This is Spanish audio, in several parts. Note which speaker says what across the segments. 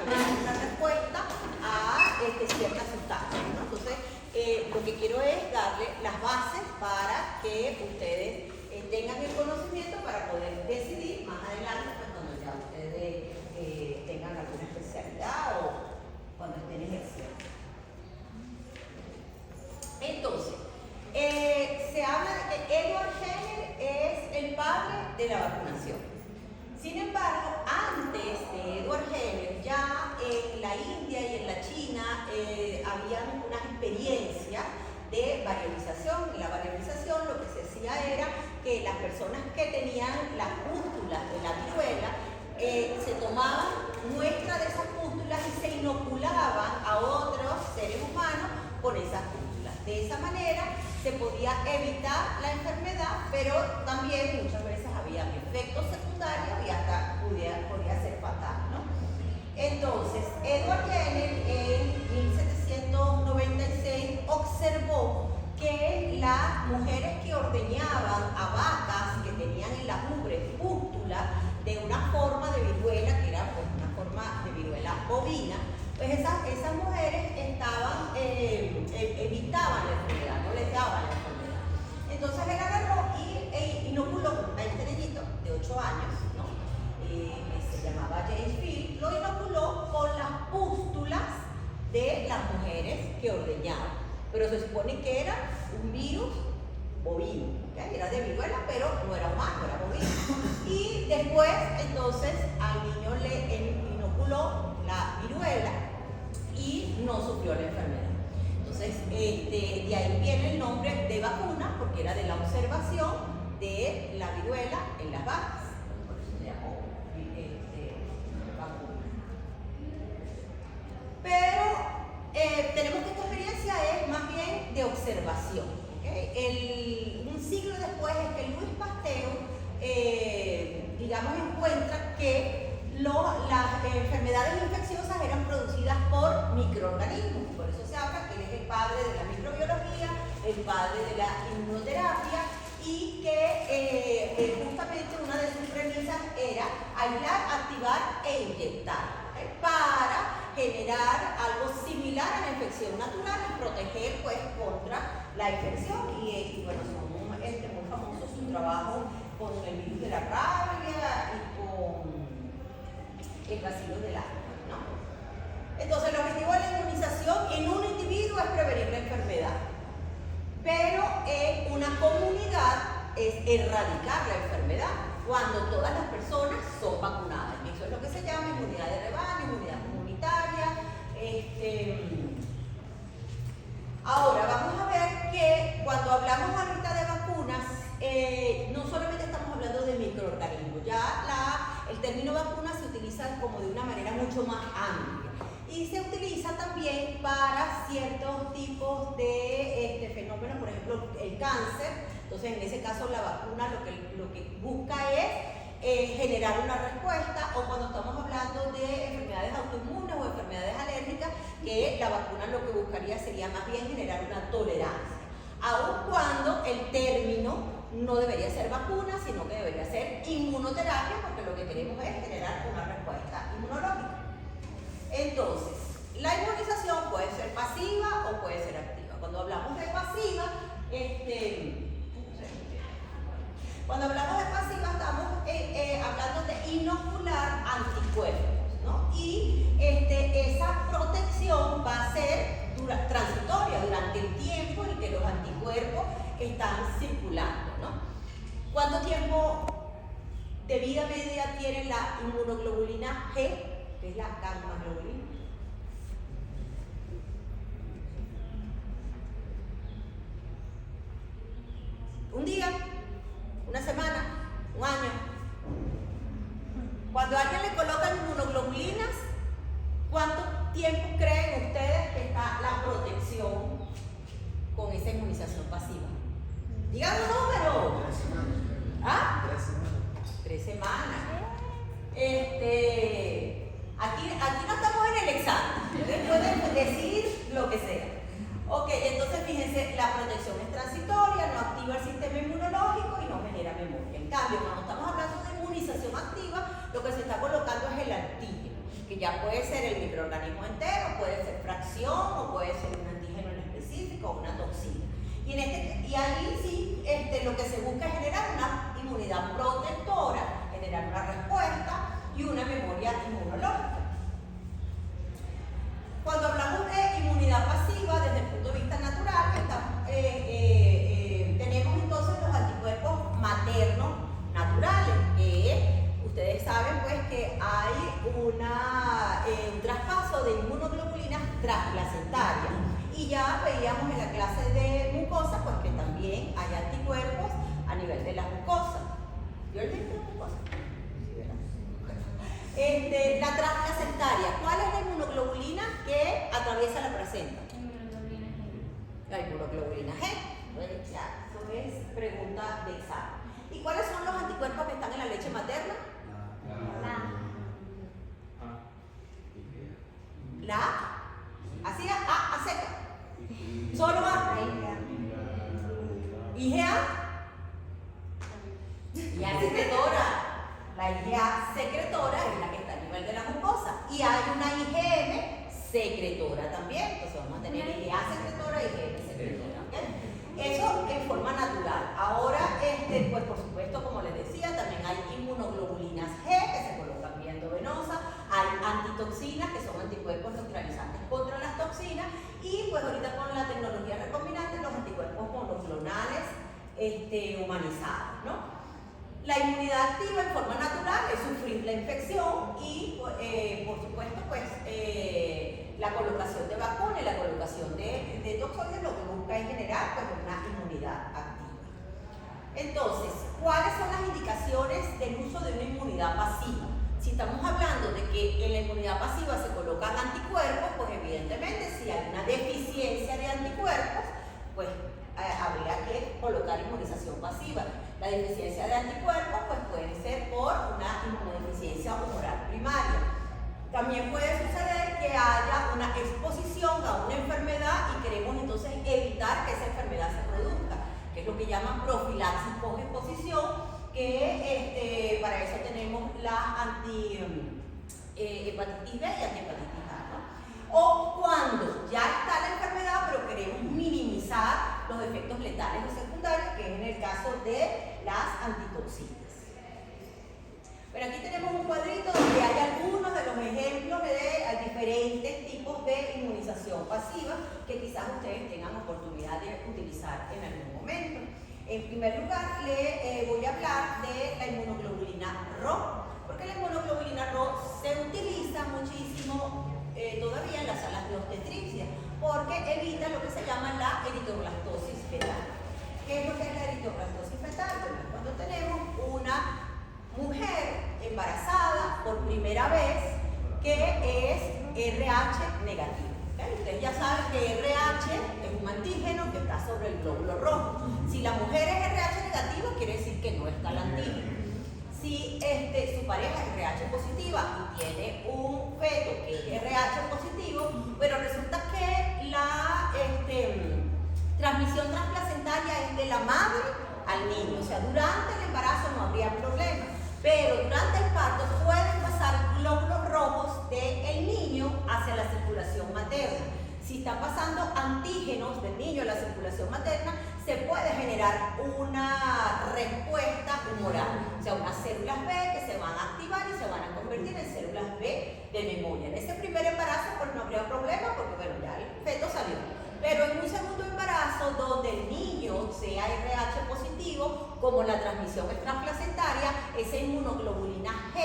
Speaker 1: tener una respuesta a ciertas sustancias, ¿no? Entonces, lo que quiero es darle las bases para que ustedes tengan el conocimiento para poder decidir más adelante, pues, cuando ya ustedes tengan alguna especialidad o cuando estén ejerciendo. Entonces, se habla de que Edward Jenner es el padre de la vacunación. Sin embargo, antes de Edward Jenner, ya en la India y en la China habían unas experiencias de variolización. En la variolización lo que se hacía era que las personas que tenían las pústulas de la viruela se tomaban muestra de esas pústulas y se inoculaban a otros seres humanos con esas pústulas. De esa manera se podía evitar la enfermedad, pero también muchas veces había efectos secundarios y hasta podía ser fatal, ¿no? Entonces, Edward Jenner en 1796 observó que las mujeres que ordeñaban a vacas que tenían en la ubre pústulas de una forma de viruela, que era pues, una forma de viruela bovina, pues esas mujeres evitaban la enfermedad, no les daban la enfermedad. Entonces él agarró y inoculó a este niñito de 8 años, ¿no? Se llamaba James Field, lo inoculó con las pústulas de las mujeres que ordeñaban. Pero se supone que era un virus bovino, ¿okay? Era de viruela, pero no era humano, era bovino. Y después, entonces, al niño le inoculó la viruela y no sufrió la enfermedad. Entonces, de ahí viene el nombre de vacuna, porque era de la observación de la viruela en las vacas. Por eso se llamó vacuna. Pero tenemos que esta experiencia es más bien de observación. ¿Okay? Un siglo después es que Louis Pasteur, digamos, encuentra que las enfermedades infecciosas eran producidas por microorganismos. Por eso se habla que él es el padre de la microbiología, el padre de la inmunoterapia, y que justamente una de sus premisas era aislar, activar e inyectar, ¿okay? Para generar algo similar a la infección natural y proteger pues contra la infección. Y bueno, son muy famosos sus trabajos con el virus de la rabia y con el bacilo del asma, ¿no? Entonces el objetivo de la inmunización en un individuo es prevenir la enfermedad, pero en una comunidad es erradicar la enfermedad cuando todas las personas son vacunadas. Y eso es lo que se llama inmunidad de rebaño, inmunidad comunitaria. Ahora vamos a ver que cuando hablamos ahorita de vacunas, no solamente estamos hablando de microorganismos, ya el término vacuna se utiliza como de una manera mucho más amplia y se utiliza también para ciertos tipos de fenómenos, por ejemplo el cáncer. Entonces en ese caso la vacuna lo que busca es generar una respuesta, o cuando estamos hablando de enfermedades autoinmunes o enfermedades alérgicas, que la vacuna lo que buscaría sería más bien generar una tolerancia, aun cuando el término no debería ser vacuna, sino que debería ser inmunoterapia, porque lo que queremos es generar una respuesta inmunológica. Entonces, la inmunización puede ser pasiva o puede ser activa. Cuando hablamos de pasiva, cuando hablamos de pasiva estamos hablando de inocular anticuerpos, ¿no? Y esa protección va a ser transitoria durante el tiempo en que los anticuerpos están circulando, ¿no? ¿Cuánto tiempo de vida media tiene la inmunoglobulina G, que es la gamma globulina? ¿Un día? ¿Una semana? ¿Un año? Cuando a alguien le colocan inmunoglobulinas, ¿cuánto tiempo creen ustedes que está la protección con esa inmunización pasiva? Digan un número.
Speaker 2: 3 semanas.
Speaker 1: ¿Ah?
Speaker 2: 3 semanas.
Speaker 1: 3 semanas. Aquí no estamos en el examen. Ustedes pueden decir lo que sea. Ok, entonces fíjense, la protección es transitoria, no activa el sistema inmunológico y no genera memoria. En cambio, cuando estamos hablando de inmunización activa, lo que se está colocando es el antígeno, que ya Ya puede ser el microorganismo entero, puede ser fracción o puede ser un antígeno en específico o una toxina. Y ahí sí lo que se busca es generar una inmunidad protectora, generar una respuesta y una memoria inmunológica. Cuando hablamos de inmunidad pasiva desde el punto de vista natural, tenemos entonces los anticuerpos maternos naturales, que ustedes saben pues que hay un traspaso de inmunoglobulinas transplacentarias. Y ya veíamos en la clase de mucosa pues que también hay anticuerpos a nivel de las mucosas. ¿Yo el de mucosa? La transplacentaria, ¿cuál es la inmunoglobulina que atraviesa la placenta? La inmunoglobulina G. Ya, eso es pregunta de examen. ¿Y cuáles son los anticuerpos que están en la leche materna? La A. Así A seca. Solo A. IgA. IgA secretora. La IgA secretora es la que está a nivel de la mucosa. Y hay una IgM secretora también. Entonces vamos a tener IgA secretora y IgM secretora. ¿Okay? Eso en forma natural. Ahora, pues por supuesto, como les decía, también hay inmunoglobulinas G que se colocan vía endovenosa. Hay antitoxinas que son anticuerpos neutralizantes contra las toxinas. Y pues ahorita con la tecnología recombinante, los anticuerpos monoclonales humanizados, ¿no? La inmunidad activa en forma natural es sufrir la infección y, por supuesto, pues la colocación de vacunas y la colocación de toxoides lo que busca es generar pues, una inmunidad activa. Entonces, ¿cuáles son las indicaciones del uso de una inmunidad pasiva? Si estamos hablando de que en la inmunidad pasiva se colocan anticuerpos, pues evidentemente si hay una deficiencia de anticuerpos, pues habría que colocar inmunización pasiva. La deficiencia de anticuerpos pues puede ser por una inmunodeficiencia humoral primaria. También puede suceder que haya una exposición a una enfermedad y queremos entonces evitar que esa enfermedad se produzca, que es lo que llaman profilaxis post-exposición, que para eso tenemos la hepatitis B y antihepatitis A, ¿no? O cuando ya está la enfermedad pero queremos minimizar los efectos letales o secundarios, que es en el caso de las antitoxinas. Pero aquí tenemos un cuadrito donde hay algunos de los ejemplos de diferentes tipos de inmunización pasiva que quizás ustedes tengan oportunidad de utilizar en algún momento. En primer lugar, le voy a hablar de la inmunoglobulina Rho, porque la inmunoglobulina Rho se utiliza muchísimo todavía en las salas de obstetricia, porque evita lo que se llama la eritroblastosis fetal. ¿Qué es lo que es la eritroblastosis fetal? Bueno, cuando tenemos una mujer embarazada por primera vez que es RH negativo. ¿Okay? Ustedes ya saben que RH es un antígeno que está sobre el glóbulo rojo. Si la mujer es RH negativo, quiere decir que no está el antígeno. Si su pareja es RH positiva y tiene un feto que es RH positivo, pero resulta que la transmisión transplacentaria es de la madre al niño. O sea, durante el embarazo no habría problema, pero durante el parto pueden pasar glóbulos rojos del niño hacia la circulación materna. Si están pasando antígenos del niño a la circulación materna, se puede generar una respuesta humoral, o sea, unas células B que se van a activar y se van a convertir en células B de memoria. En ese primer embarazo pues no habría problema porque bueno, ya el feto salió. Pero en un segundo embarazo donde el niño sea RH positivo, como la transmisión es transplacentaria, esa inmunoglobulina G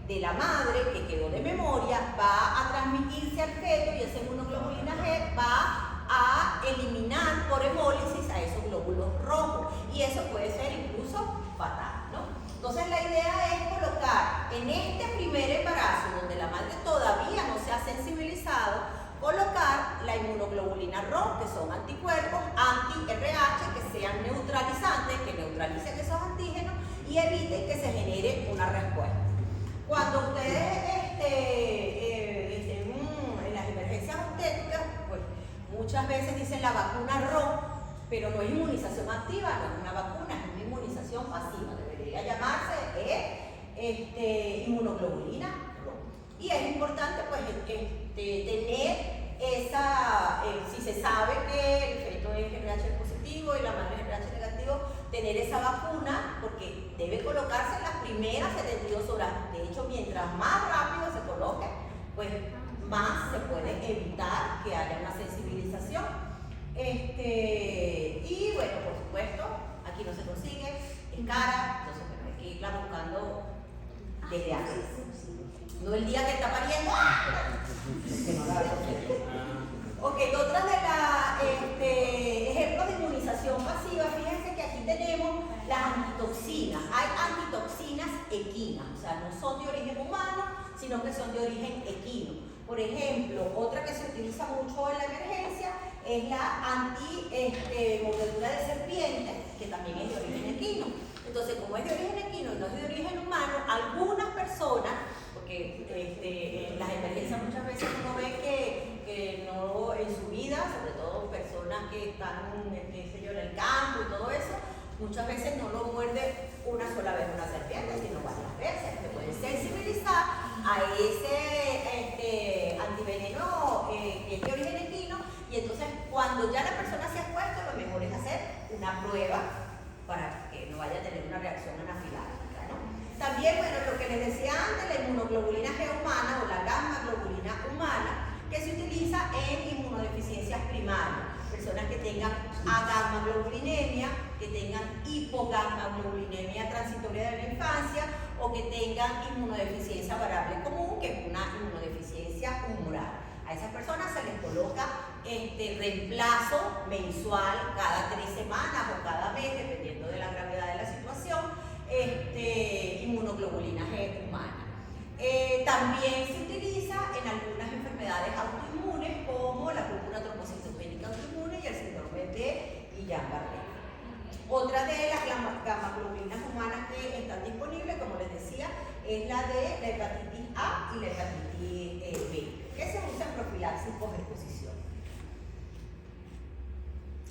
Speaker 1: de la madre que quedó de memoria va a transmitirse al feto y esa inmunoglobulina G va a eliminar por hemólisis a esos glóbulos rojos y eso puede ser incluso fatal, ¿no? Entonces la idea es colocar en este primer embarazo donde la madre todavía no se ha sensibilizado, colocar la inmunoglobulina Rho, que son anticuerpos anti-RH que sean neutralizantes, que neutralicen esos antígenos y eviten que se genere una respuesta. Cuando ustedes en las emergencias obstétricas, pues muchas veces dicen la vacuna Rho, pero no es inmunización activa, no es una vacuna, es una inmunización pasiva, debería llamarse inmunoglobulina Rho. Y es importante pues tener esa, si se sabe que el feto es RH positivo y la madre es RH negativo, tener esa vacuna, porque debe colocarse en las primeras 72 horas. De hecho, mientras más rápido se coloque, pues más se puede evitar que haya una sensibilización. Y bueno, por supuesto, aquí no se consigue, es cara, entonces bueno, hay que irla buscando desde antes. No el día que está pariendo, que no la Ok, otra de las ejemplos de inmunización pasiva, fíjense que aquí tenemos las antitoxinas. Hay antitoxinas equinas, o sea, no son de origen humano, sino que son de origen equino. Por ejemplo, otra que se utiliza mucho en la emergencia es la anti-mordedura de serpiente, que también es de origen equino. Entonces, como es de origen equino y no es de origen humano, algunas personas, porque en las emergencias muchas veces uno ve que no en su vida, sobre todo personas que están en el campo y todo eso, muchas veces no lo muerde una sola vez una serpiente, sino varias veces. Se puede sensibilizar a ese antiveneno que es de origen equino, y entonces cuando ya la persona se ha expuesto, lo mejor es hacer una prueba para que no vaya a tener una reacción anafiláctica, ¿no? También, bueno, lo que les decía antes, la inmunoglobulina G humana o la gamma globulina humana, que se utiliza en inmunodeficiencias primarias. Personas que tengan agamaglobulinemia, que tengan hipogammaglobulinemia transitoria de la infancia o que tengan inmunodeficiencia variable común, que es una inmunodeficiencia humoral. A esas personas se les coloca reemplazo mensual cada 3 semanas o cada mes, dependiendo de la gravedad de la situación, inmunoglobulina G humana. También se utiliza en algunas enfermedades autoinmunes como la púrpura trombocitopénica autoinmune y el síndrome de Guillain-Barré. Otra de las gammaglobulinas humanas que están disponibles, como les decía, es la de la hepatitis A y la hepatitis B, que se usa en profilaxis post-exposición.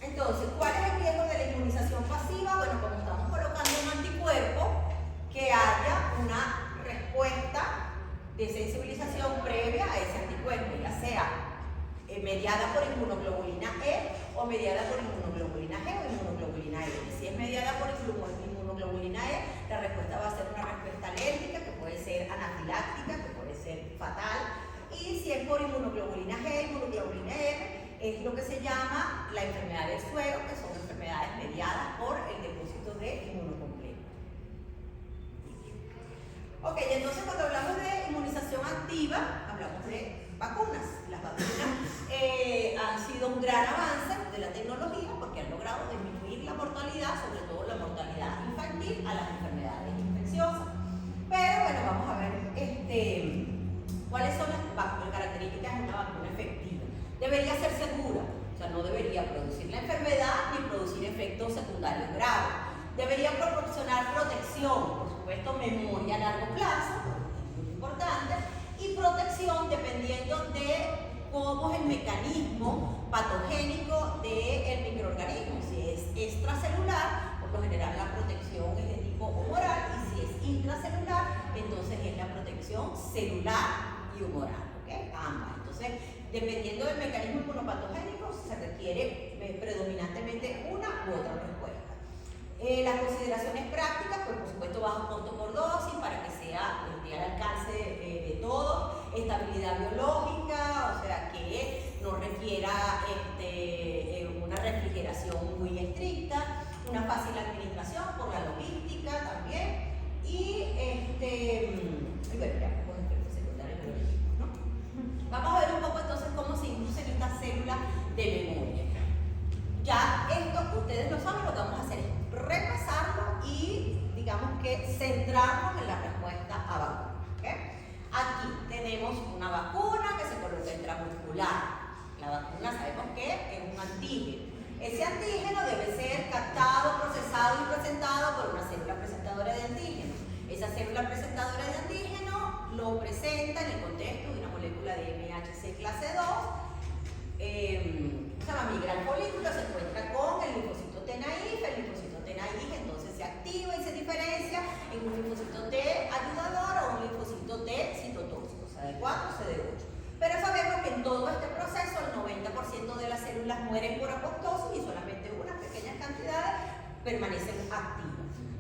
Speaker 1: Entonces, ¿cuál es el riesgo de la inmunización pasiva? Bueno, como estamos colocando un anticuerpo, que haya una respuesta de sensibilización previa a ese anticuerpo, ya sea mediada por inmunoglobulina E o mediada por inmunoglobulina G o inmunoglobulina E. Si es mediada por inmunoglobulina E, la respuesta va a ser una respuesta alérgica, que puede ser anafiláctica, que puede ser fatal. Y si es por inmunoglobulina G, inmunoglobulina R, es lo que se llama la enfermedad del suero, que son enfermedades mediadas por el depósito de inmunocomplejo. Ok, entonces cuando hablamos de inmunización activa, hablamos de vacunas. Las vacunas han sido un gran avance de la tecnología porque han logrado disminuir la mortalidad, sobre todo la mortalidad infantil, a las enfermedades infecciosas. Pero bueno, vamos a ver cuáles son las características de una vacuna efectiva. Debería ser segura, o sea, no debería producir la enfermedad ni producir efectos secundarios graves. Debería proporcionar protección, por supuesto, memoria a largo plazo, es muy importante, y protección dependiendo de cómo es el mecanismo patogénico del microorganismo. Si es extracelular, por lo general la protección es de tipo humoral, y si es intracelular, entonces es la protección celular y humoral, ¿ok? Ambas. Entonces, dependiendo del mecanismo inmunopatogénico, se requiere predominantemente una u otra respuesta. Las consideraciones prácticas, pues por supuesto bajo costo por dosis para que sea al alcance de todos, estabilidad biológica, o sea que no requiera una refrigeración muy estricta, una fácil administración por la logística también, y bueno, ya con efectos secundarios biológicos, ¿no? Vamos a ver un poco entonces cómo se inducen estas células de memoria. Ya esto, ustedes lo saben, lo que vamos a hacer es repasarlo y digamos que centrarnos en la respuesta a vacuna. ¿Okay? Aquí tenemos una vacuna que se coloca intramuscular. La vacuna sabemos que es un antígeno. Ese antígeno debe ser captado, procesado y presentado por una célula presentadora de antígeno. Esa célula presentadora de antígeno lo presenta en el contexto de una molécula de MHC clase 2. Se llama migra al folículo, se encuentra con el linfocito T naïf, el linfocito T naïf entonces se activa y se diferencia en un linfocito T ayudador o un linfocito T citotóxico, o sea, CD4, CD8. Pero sabemos que en todo este proceso el 90% de las células mueren por apoptosis y solamente unas pequeñas cantidades permanecen activas.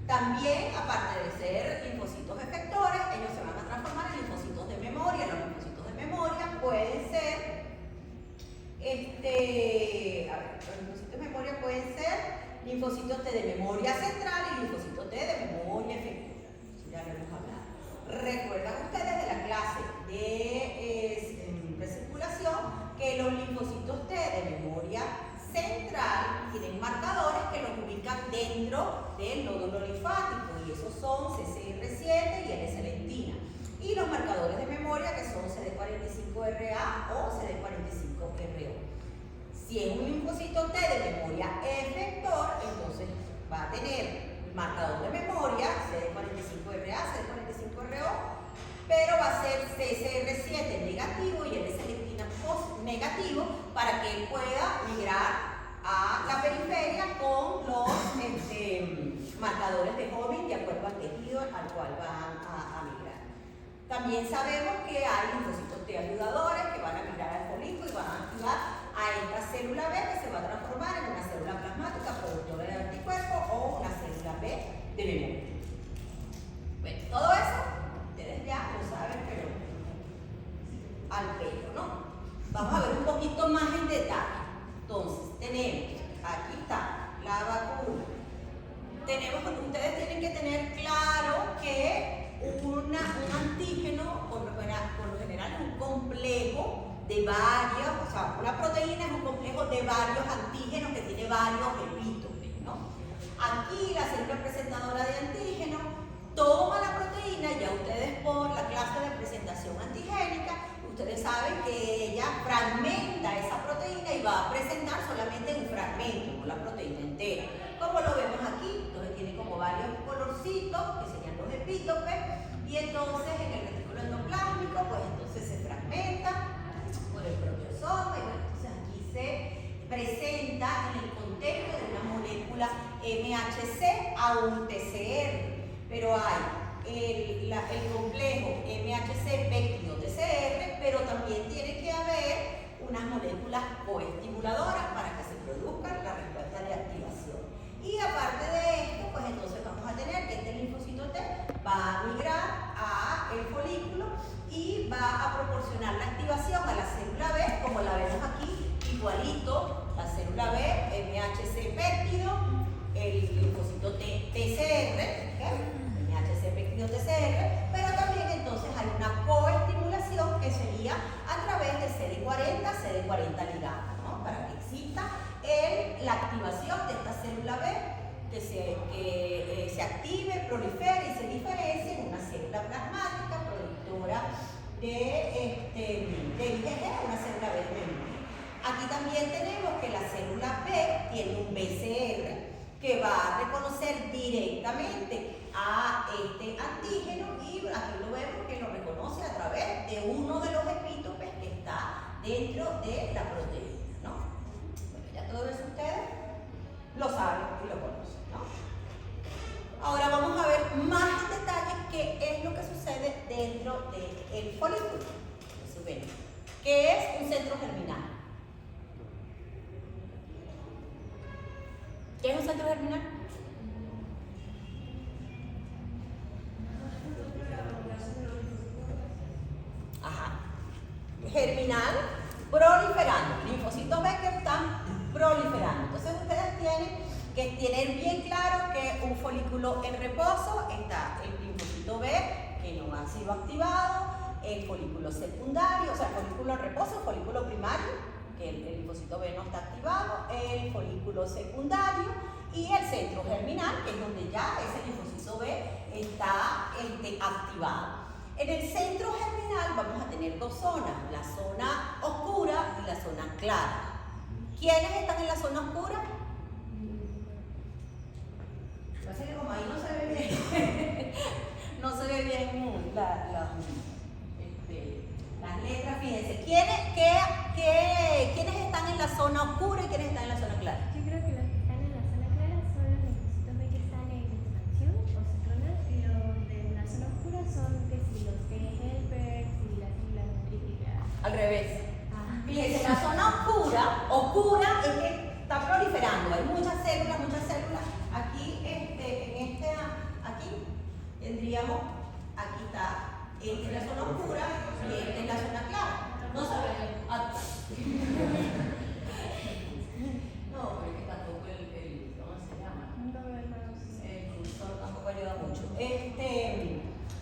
Speaker 1: También, aparte de ser linfocitos efectores, ellos se van a transformar en linfocitos de memoria. Los linfocitos de memoria pueden ser, los linfocitos de memoria pueden ser linfocitos T de memoria central y linfocitos T de memoria efectora. Ya lo hemos hablado. Recuerdan ustedes de la clase de recirculación que los linfocitos T de memoria central tienen marcadores que los ubican dentro del nódulo linfático y esos son CCR7 y L-selentina. Y los marcadores de memoria que son CD45RA o CD45RO. Si es un linfocito T de memoria efector, entonces va a tener el marcador de memoria CD45RA, CD45RO, pero va a ser CCR7 negativo y L-selentina negativo para que él pueda migrar a la periferia con los marcadores de Hobbing de acuerdo al tejido al cual van a migrar. También sabemos que hay linfocitos T ayudadores que van a migrar al folículo y van a activar a esta célula B que se va a transformar en una célula plasmática productora de anticuerpos o una célula B de memoria. Bueno, todo eso ustedes ya lo saben, pero al pelo, ¿no? Vamos a ver un poquito más en detalle. Entonces, tenemos, aquí está, la vacuna. Ustedes tienen que tener claro que un antígeno, por lo general, es un complejo de varios, o sea, una proteína es un complejo de varios antígenos que tiene varios epítopes, ¿no? Aquí la célula presentadora de antígeno toma la proteína, ya ustedes por la clase de presentación antigénica, ustedes saben que ella fragmenta esa proteína y va a presentar solamente un fragmento, no la proteína entera. Como lo vemos aquí, entonces tiene como varios colorcitos, que serían los epítopes, y entonces en el retículo endoplásmico, pues entonces se fragmenta por el proteosoma, y bueno, entonces aquí se presenta en el contexto de una molécula MHC a un TCR, pero hay el complejo MHC péptido TCR, pero también tiene que haber unas moléculas coestimuladoras para que se produzca la respuesta de activación. Y aparte de esto, pues entonces vamos a tener que este linfocito T va a migrar al folículo y va a proporcionar la activación a la célula B, como la vemos aquí, igualito, la célula B, MHC péptido, el linfocito T, TCR, ¿okay? MHC péptido TCR, pero también entonces hay una coestimulación que sería a través de CD40 ligado, ¿no? Para que exista la activación de esta célula B que se active, prolifere y se diferencie en una célula plasmática productora de IgG, una célula B de memoria. Aquí también tenemos que la célula B tiene un BCR que va a reconocer directamente a este antígeno y aquí lo vemos que lo reconoce a través de uno de los epítopes que está dentro de la proteína, ¿no? Bueno, ya todo eso ustedes lo saben y lo conocen, ¿no? Ahora vamos a ver más en detalle qué es lo que sucede dentro del folículo. ¿Qué es un centro germinal? ¿Qué es un centro germinal? Ajá. Germinal, proliferando. Linfocitos B que están proliferando. Entonces ustedes tienen que tener bien claro que un folículo en reposo está el linfocito B que no ha sido activado, el folículo secundario, o sea, el folículo en reposo, el folículo primario, que el linfocito B no está activado, el folículo secundario y el centro germinal, que es donde ya ese linfocito B está activado. En el centro germinal vamos a tener dos zonas, la zona oscura y la zona clara. ¿Quiénes están en la zona oscura? Parece que como ahí no se ve bien, no se ve bien las letras, fíjense. ¿Quiénes están en la zona oscura y quiénes están en la zona clara?
Speaker 2: Yo creo que los que están en la zona clara son los linfocitos B que están en expansión o citronal, y los de la zona oscura son que si los T helpers y las células
Speaker 1: revés. Fíjense, la zona oscura es que está proliferando. Hay muchas células. Aquí, aquí tendríamos, aquí está, esta es la zona oscura y esta es la zona clara. No se ve. No, pero es que tampoco ¿cómo se llama? El cursor tampoco ayuda mucho.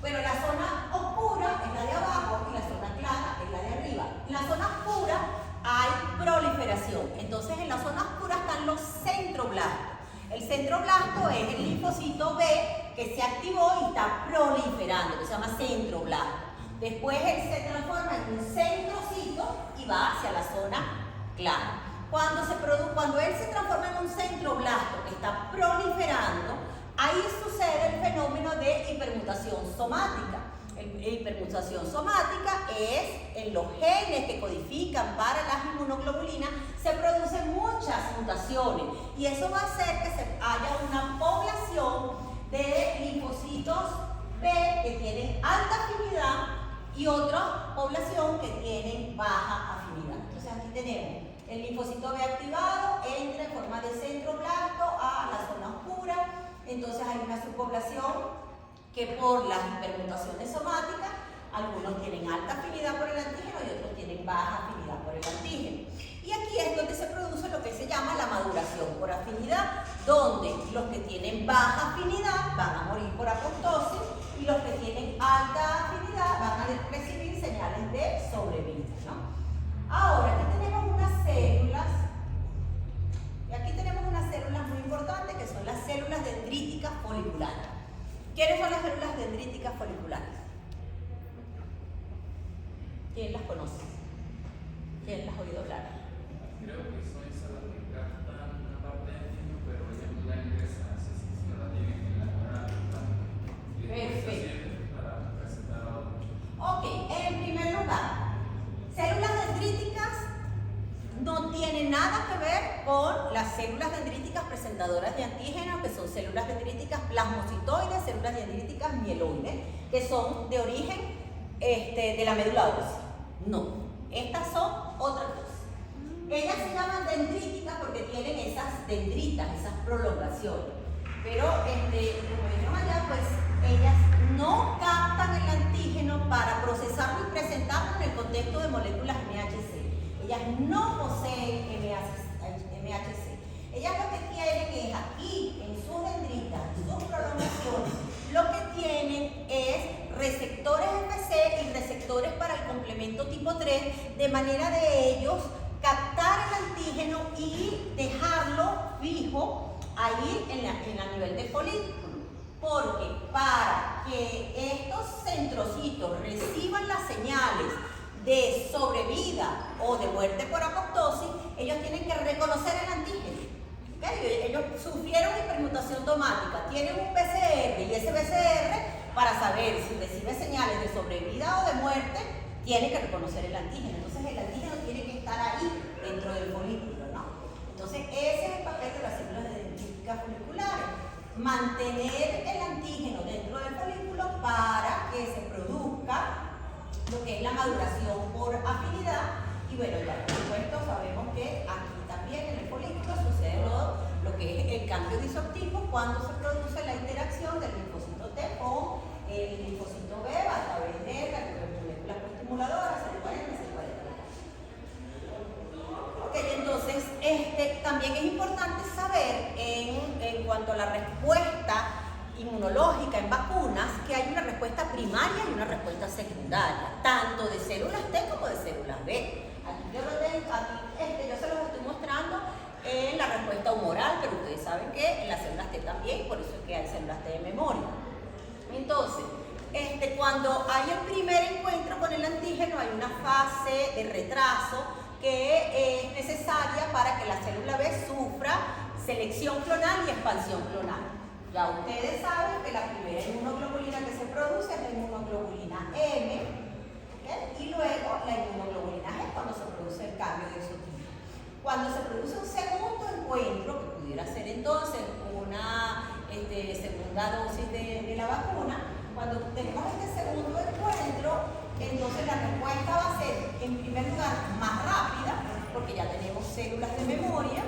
Speaker 1: Bueno, la zona oscura es la de abajo y la zona clara es la de arriba. En la zona oscura hay proliferación. Entonces, en la zona oscura están los centroblastos. El centroblasto es el linfocito B que se activó y está proliferando, que se llama centroblasto. Después él se transforma en un centrocito y va hacia la zona clara. Cuando él se transforma en un centroblasto que está proliferando, ahí sucede el fenómeno de hipermutación somática. Hipermutación somática es en los genes que codifican para las inmunoglobulinas, se producen muchas mutaciones y eso va a hacer que haya una población de linfocitos B que tienen alta afinidad y otra población que tienen baja afinidad. Entonces aquí tenemos el linfocito B activado, entra en forma de centroblasto a la zona oscura. Entonces hay una subpoblación que por las hipermutaciones somáticas, algunos tienen alta afinidad por el antígeno y otros tienen baja afinidad por el antígeno. Y aquí es donde se produce lo que se llama la maduración por afinidad, donde los que tienen baja afinidad van a morir por apoptosis y los que tienen alta afinidad van a recibir señales de sobrevida, ¿no? Ahora, aquí tenemos unas células, y aquí tenemos unas células muy importantes que son las células dendríticas foliculares. ¿Quiénes son las células dendríticas foliculares? ¿Quién las conoce? ¿Quién las ha oído hablar?
Speaker 3: Creo que son esas las que captan una parte del niño, pero ellas no la ingresan, si no la tienen en la cara.
Speaker 1: Perfecto.
Speaker 3: Para presentar a otros.
Speaker 1: Ok, en primer lugar, células dendríticas no tienen nada que ver con las células dendríticas presentadoras de antígenos, que son células dendríticas plasmocitoides, células dendríticas mieloides, que son de origen de la médula ósea. No, estas son otra cosa. Ellas se llaman dendríticas porque tienen esas dendritas, esas prolongaciones. Pero, como dijeron allá, pues ellas no captan el antígeno para procesarlo y presentarlo en el contexto de moléculas MHC. Ellas no poseen MHC. Ellas lo que tienen es aquí, en sus dendritas, sus prolongaciones, lo que tienen es receptores FC y receptores para el complemento tipo 3, de manera de ellos captar el antígeno y dejarlo fijo ahí en el nivel del folículo. Porque para que estos centrocitos reciban las señales de sobrevida o de muerte por apoptosis, ellos tienen que reconocer el antígeno. ¿Okay? Ellos sufrieron hipermutación somática, tienen un PCR y ese PCR, para saber si recibe señales de sobrevida o de muerte, tiene que reconocer el antígeno. Entonces el antígeno tiene que estar ahí dentro del folículo, ¿no? Entonces ese es el papel de las células dendríticas foliculares, mantener el antígeno dentro del folículo para que se produzca lo que es la maduración por afinidad. Y bueno, ya por supuesto sabemos que aquí también en el folículo sucede lo que es el cambio de isotipo cuando se produce la interacción del linfocito T con el linfocito B a través de las moléculas estimuladoras, CD40 y CD40. Ok, entonces también es importante saber en cuanto a la respuesta inmunológica en vacunas, que hay una respuesta primaria y una respuesta secundaria, tanto de células T como de células B. Aquí yo se los estoy mostrando en la respuesta humoral, pero ustedes saben que en las células T también, por eso es que hay células T de memoria. Entonces, cuando hay el primer encuentro con el antígeno, hay una fase de retraso que es necesaria para que la célula B sufra selección clonal y expansión clonal. Ya ustedes saben que la primera inmunoglobulina que se produce es la inmunoglobulina M, ¿okay? Y luego la inmunoglobulina G cuando se produce el cambio de isotipo. Cuando se produce un segundo encuentro, que pudiera ser entonces una segunda dosis de la vacuna, cuando tenemos este segundo encuentro, entonces la respuesta va a ser, en primer lugar, más rápida, porque ya tenemos células de memoria,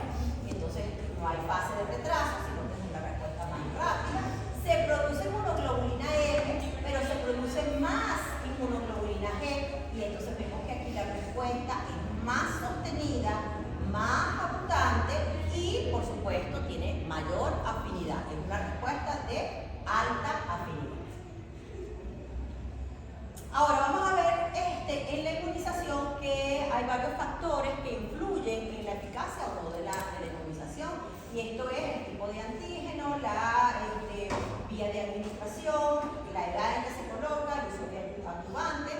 Speaker 1: entonces no hay fase de retraso, sino que es una respuesta más rápida. Se produce inmunoglobulina M, pero se produce más inmunoglobulina G, y entonces vemos que aquí la respuesta es más sostenida, más abundante y, por supuesto, tiene mayor afinidad. Es una respuesta de alta afinidad. Ahora vamos a ver en la inmunización que hay varios factores que influyen en la eficacia o no de la inmunización, y esto es el tipo de antígeno, la vía de administración, la edad en que se coloca, el uso de adjuvantes.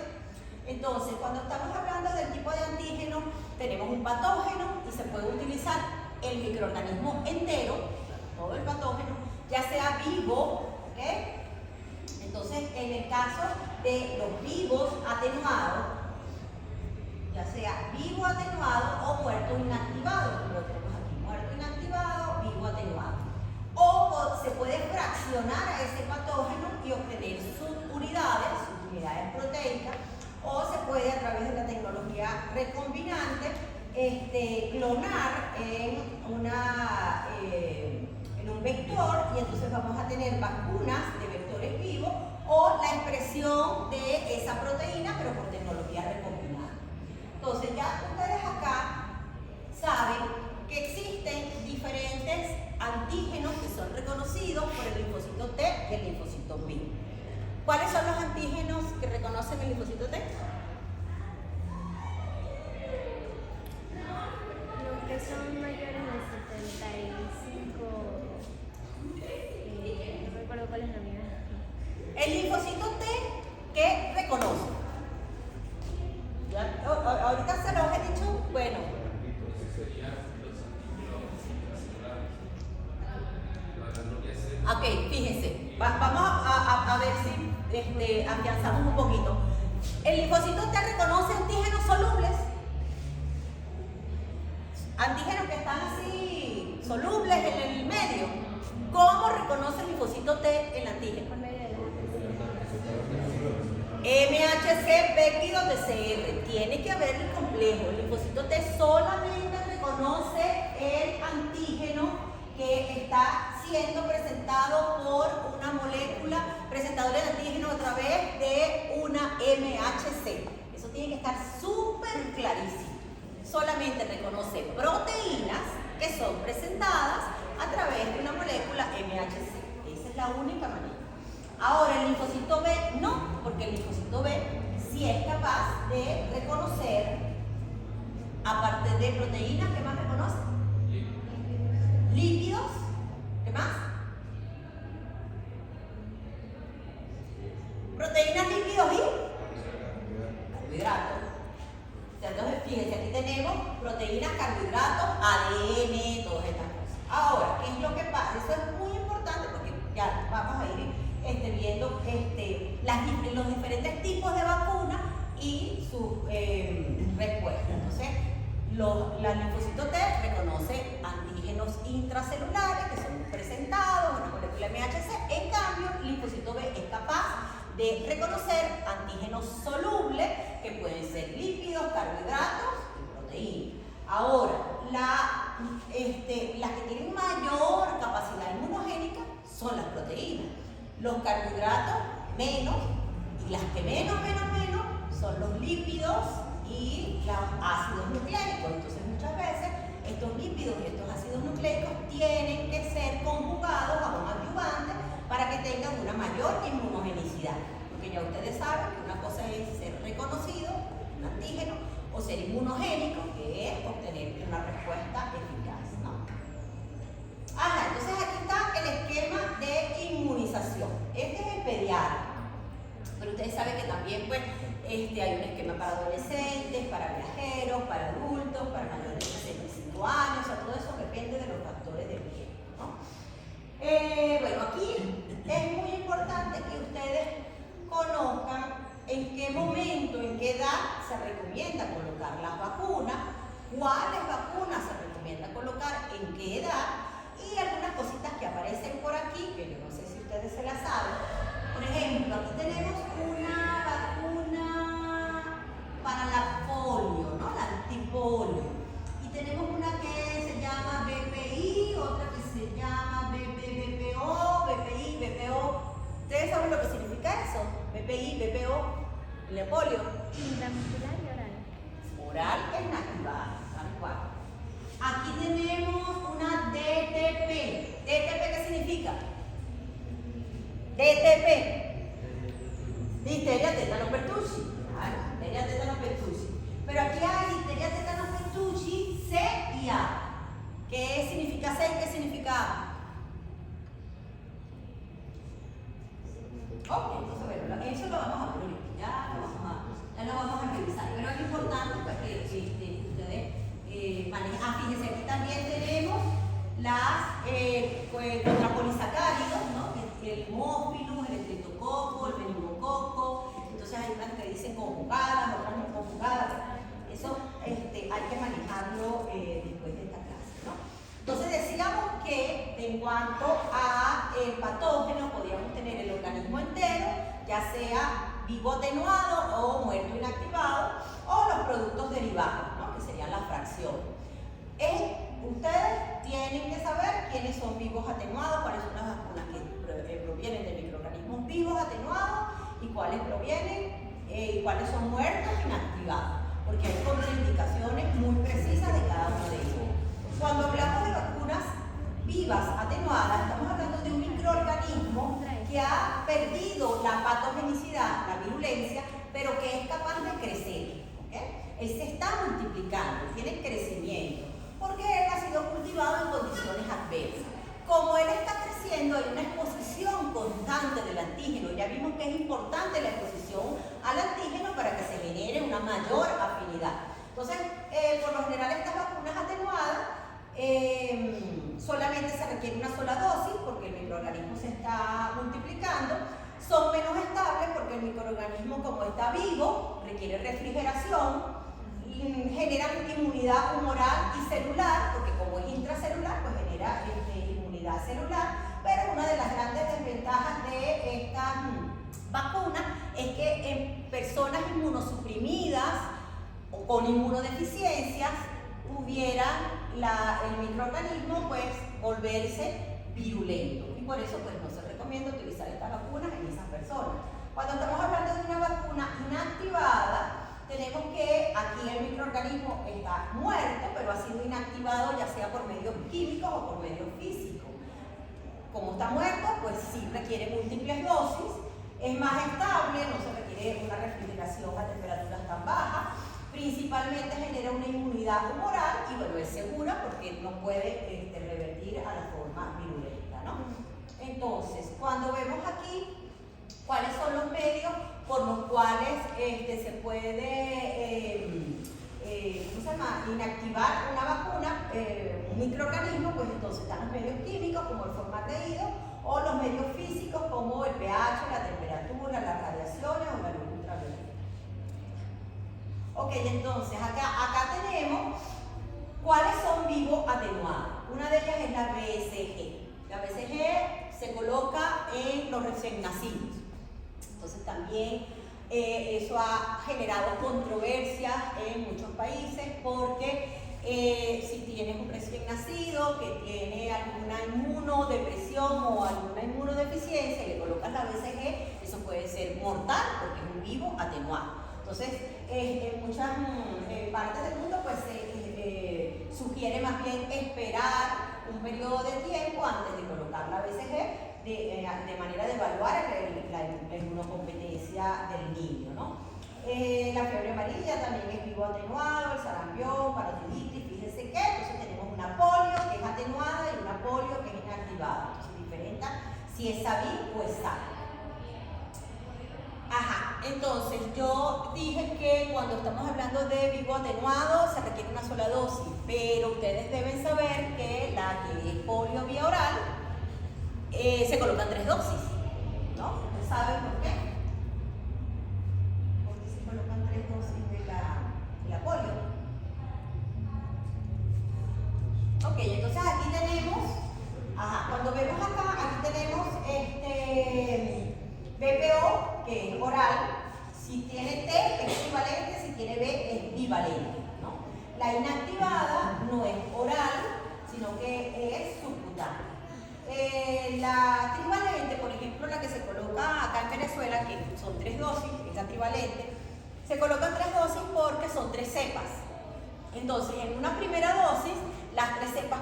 Speaker 1: Entonces, cuando estamos hablando del tipo de antígeno, tenemos un patógeno y se puede utilizar el microorganismo entero, todo el patógeno, ya sea vivo, ¿ok? Entonces, en el caso de los vivos atenuados, ya sea vivo atenuado o muerto inactivado, como lo tenemos aquí, muerto inactivado, vivo atenuado. O se puede fraccionar a ese patógeno y obtener sus unidades proteicas, o se puede a través de la tecnología recombinante clonar en un vector, y entonces vamos a tener vacunas de vectores vivos o la expresión de esa proteína, pero por tecnología recombinante. Entonces ya ustedes acá saben que existen diferentes antígenos que son reconocidos por el linfocito T y el linfocito B. ¿Cuáles son los antígenos que reconocen el linfocito T?
Speaker 2: Los que son mayores de 75, no recuerdo cuál es la mía.
Speaker 1: El linfocito T que reconoce. Ahorita se los he dicho, bueno. Ok, fíjense, vamos a ver si afianzamos un poquito. El linfocito T reconoce antígenos solubles, antígenos que están así solubles en el medio. ¿Cómo reconoce el linfocito T el antígeno?
Speaker 2: Por medio de
Speaker 1: MHC, péptidos de CR. Tiene que haber el complejo. El linfocito T solamente reconoce el antígeno que está siendo presentado por una molécula presentadora de antígeno a través de una MHC. Eso tiene que estar súper clarísimo. Solamente reconoce proteínas que son presentadas a través de una molécula MHC. Esa es la única manera. Ahora, el linfocito B no, porque el linfocito B sí es capaz de reconocer, aparte de proteínas, ¿qué más reconoce? Lípidos, ¿qué más? Proteínas, lípidos y carbohidratos. Entonces, fíjense, aquí tenemos proteínas, carbohidratos, ADN, todas estas cosas. Ahora, ¿qué es lo que pasa? Eso es muy importante porque ya vamos a ir viendo los diferentes tipos de vacunas y sus respuestas. Entonces, la linfocito T reconoce antígenos intracelulares que son presentados en una molécula MHC. En cambio, el linfocito B es capaz de reconocer antígenos solubles que pueden ser lípidos, carbohidratos y proteínas. Ahora, las que tienen mayor capacidad inmunogénica son las proteínas. Los carbohidratos menos, y las que menos son los lípidos y los ácidos nucleicos. Entonces muchas veces estos lípidos y estos ácidos nucleicos tienen que ser conjugados a un adyuvante para que tengan una mayor inmunogenicidad. Porque ya ustedes saben que una cosa es ser reconocido, un antígeno, o ser inmunogénico, que es obtener una respuesta eficaz, ¿no? Entonces aquí está el esquema de inmunización. Este es el pediatra. Pero ustedes saben que también pues, hay un esquema para adolescentes, para viajeros, para adultos, para mayores de 65 años, o sea, todo eso depende de los factores de riesgo, ¿no? Bueno, aquí es muy importante que ustedes conozcan en qué momento, en qué edad se recomienda colocar las vacunas, cuáles vacunas se recomienda colocar, en qué edad, y algunas cositas que aparecen por aquí, que yo no sé si ustedes se las saben. Por ejemplo, aquí tenemos una vacuna dicen conjugadas, otras no conjugadas. Eso hay que manejarlo después de esta clase, ¿no? Entonces decíamos que en cuanto a el patógeno podíamos tener el organismo entero, ya sea vivo atenuado o muerto inactivado, o los productos derivados, ¿no? Que serían las fracciones. Ustedes tienen que saber quiénes son vivos atenuados, cuáles son las vacunas que provienen de microorganismos vivos atenuados y cuáles provienen y cuáles son muertos inactivados, porque hay contraindicaciones muy precisas de cada uno de ellos. Cuando hablamos de vacunas vivas atenuadas, estamos hablando de un microorganismo que ha perdido la patogenicidad, la virulencia, pero que es capaz de crecer. ¿Okay? Él se está multiplicando, tiene crecimiento, porque él ha sido cultivado en condiciones adversas. Como él está creciendo, hay una exposición constante del antígeno. Ya vimos que es importante la exposición al antígeno para que se genere una mayor afinidad. Entonces, por lo general, estas vacunas atenuadas solamente se requiere una sola dosis porque el microorganismo se está multiplicando. Son menos estables porque el microorganismo, como está vivo, requiere refrigeración, generan inmunidad humoral y celular, porque como es intracelular, pues genera inmunidad celular. Pero una de las grandes desventajas de estas vacunas es que en personas inmunosuprimidas o con inmunodeficiencias pudiera el microorganismo pues volverse virulento, y por eso pues no se recomienda utilizar estas vacunas en esas personas. Cuando estamos hablando de una vacuna inactivada, tenemos que aquí el microorganismo está muerto, pero ha sido inactivado ya sea por medios químicos o por medios físicos. Como está muerto, pues sí requiere múltiples dosis, es más estable, no se requiere una refrigeración a temperaturas tan bajas, principalmente genera una inmunidad humoral y bueno, es segura porque no puede revertir a la forma virulenta, ¿no? Entonces, cuando vemos aquí cuáles son los medios por los cuales se puede inactivar una vacuna, un microorganismo, pues entonces están los medios químicos como el formaldehído o los medios físicos como el pH, la temperatura, las radiaciones o la luz ultravioleta. Ok, entonces acá tenemos cuáles son vivos atenuados. Una de ellas es la BCG. La BCG se coloca en los recién nacidos. Entonces también eso ha generado controversias en muchos países porque si tienes un recién nacido que tiene alguna inmunodepresión o alguna inmunodeficiencia y le colocas la BCG, eso puede ser mortal porque es un vivo atenuado. Entonces, en muchas partes del mundo pues se sugiere más bien esperar un periodo de tiempo antes de colocar la BCG de manera de evaluar la inmunocompetencia del niño, ¿no? La fiebre amarilla también es vivo atenuado, el sarampión, parotiditis, fíjense que entonces tenemos una polio que es atenuada y una polio que es inactivada. Entonces diferente si es SAVI o es SAVI. Ajá, entonces yo dije que cuando estamos hablando de vivo atenuado se requiere una sola dosis, pero ustedes deben saber que la que es polio vía oral se colocan 3 dosis, ¿no? ¿Ustedes saben por qué? ¿Por qué se colocan 3 dosis de la polio? Ok, entonces aquí tenemos, cuando vemos acá, aquí tenemos BPO, que es oral. Si tiene T es equivalente, si tiene B es bivalente, ¿no? La inactivada no es oral, sino que es subcutánea. La trivalente, por ejemplo, la que se coloca acá en Venezuela, que son 3 dosis, es la trivalente, se colocan 3 dosis porque son 3 cepas. Entonces, en una primera dosis, las 3 cepas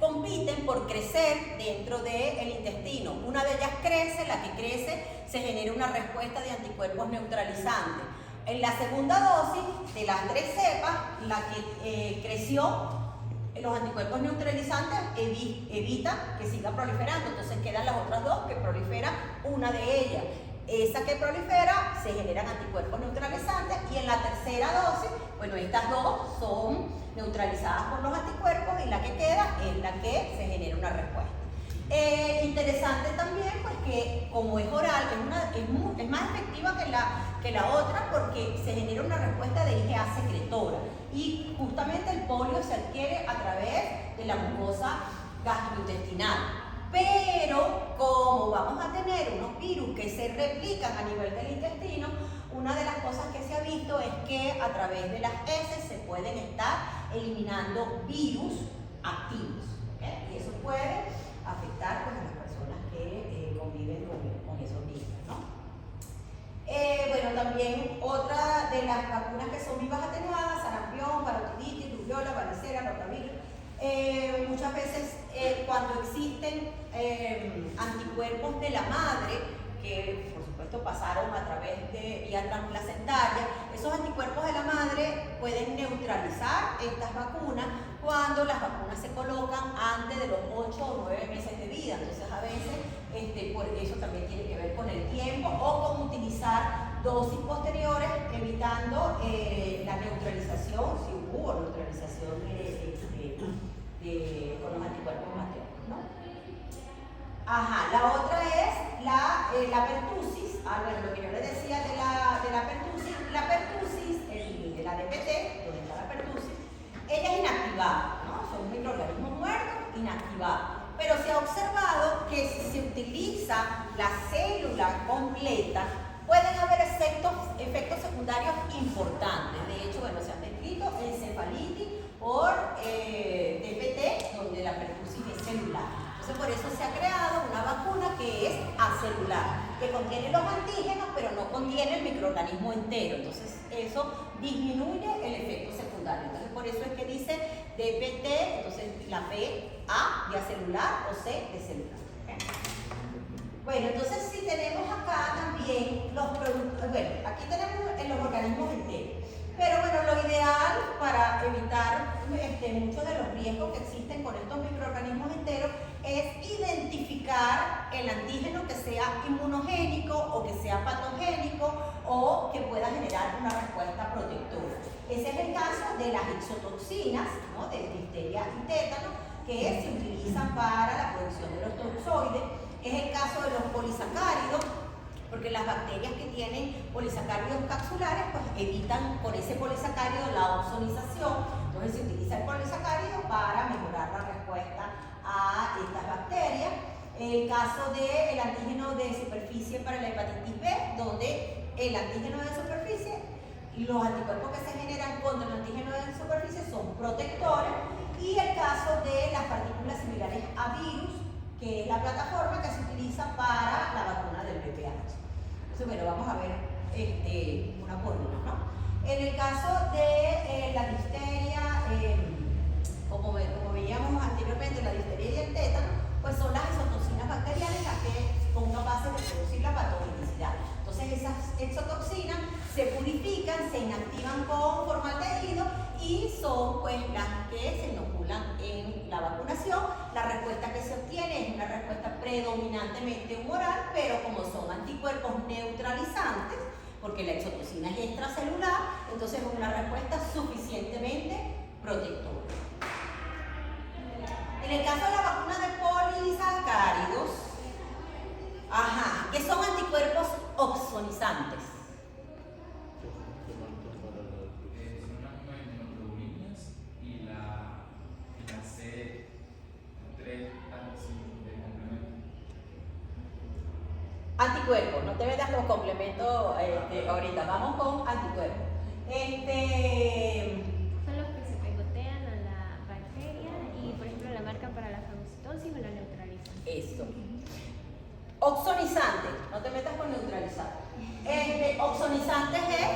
Speaker 1: compiten por crecer dentro del intestino. Una de ellas crece, la que crece se genera una respuesta de anticuerpos neutralizantes. En la segunda dosis, de las 3 cepas, la que creció, los anticuerpos neutralizantes evitan que siga proliferando, entonces quedan las otras 2 que proliferan una de ellas. Esa que prolifera se generan anticuerpos neutralizantes y en la tercera dosis, bueno, estas 2 son neutralizadas por los anticuerpos y la que queda es la que se genera una respuesta. Interesante también, pues que como es oral, es más efectiva que la otra porque se genera una respuesta de IgA secretora y justamente el polio se adquiere a través de la mucosa gastrointestinal. Pero como vamos a tener unos virus que se replican a nivel del intestino, una de las cosas que se ha visto es que a través de las heces se pueden estar eliminando virus activos, ¿okay? Y eso puede afectar pues, a las personas que conviven con esos virus, ¿no? Bueno, también otra de las vacunas que son vivas atenuadas, sarampión, parotiditis, rubiola, varicela, rotavirus. Muchas veces cuando existen anticuerpos de la madre, que por supuesto pasaron a través de vía transplacentaria, esos anticuerpos de la madre pueden neutralizar estas vacunas cuando las vacunas se colocan antes de los 8 o 9 meses de vida. Entonces a veces por eso también tiene que ver con el tiempo o con utilizar dosis posteriores, evitando la neutralización, si hubo neutralización con los anticuerpos maternos, ¿no? Ajá, la otra es la pertussis. Bueno, lo que yo les decía de la pertussis, de la DPT, donde está la pertussis, ella es inactivada, ¿no? Son microorganismos muertos inactivados. Pero se ha observado que si se utiliza la célula completa, pueden haber efectos secundarios importantes. De hecho, bueno, se han descrito encefalitis por DPT, donde la pertussis es celular. Entonces, por eso se ha creado una vacuna que es acelular, que contiene los antígenos, pero no contiene el microorganismo entero. Entonces, eso disminuye el efecto secundario. Entonces, por eso es que dice DPT, entonces la B, A de acelular o C de celular. ¿Okay? Bueno, entonces si tenemos acá también los productos, bueno, aquí tenemos los organismos enteros. Pero bueno, lo ideal para evitar muchos de los riesgos que existen con estos microorganismos enteros es identificar el antígeno que sea inmunogénico o que sea patogénico o que pueda generar una respuesta protectora. Ese es el caso de las exotoxinas, ¿no? De difteria y tétano, que se utilizan para la producción de los toxoides. Es el caso de los polisacáridos, porque las bacterias que tienen polisacáridos capsulares pues evitan con ese polisacárido la ozonización. Entonces se utiliza el polisacárido para mejorar la respuesta a estas bacterias. El caso del antígeno de superficie para la hepatitis B, donde el antígeno de superficie y los anticuerpos que se generan contra el antígeno de superficie son protectores. Y el caso de las partículas similares a virus, que es la plataforma que se utiliza para la vacuna del VPH. Entonces, bueno, vamos a ver una por una, ¿no? En el caso de la difteria, como veíamos anteriormente, la difteria y el tétano, pues son las exotoxinas bacterianas las que son capaces de producir la patogenicidad. Entonces, esas exotoxinas se purifican, se inactivan con formaldehído y son pues las que se inoculan en la vacunación. La respuesta que se obtiene es una respuesta predominantemente humoral, pero como son anticuerpos neutralizantes, porque la exotoxina es extracelular, entonces es una respuesta suficientemente protectora. En el caso de la vacuna de polisacáridos, que son anticuerpos opsonizantes.
Speaker 3: Son las inmunoglobulinas y la C3 de complemento.
Speaker 1: Anticuerpos, no te metas con complemento ahorita, vamos con anticuerpos.
Speaker 2: Son los que se pegotean a la bacteria y, por ejemplo, la marcan para la fagocitosis o la neutralizan.
Speaker 1: Esto. Oxonizante, no te metas con neutralizar. Oxonizantes es,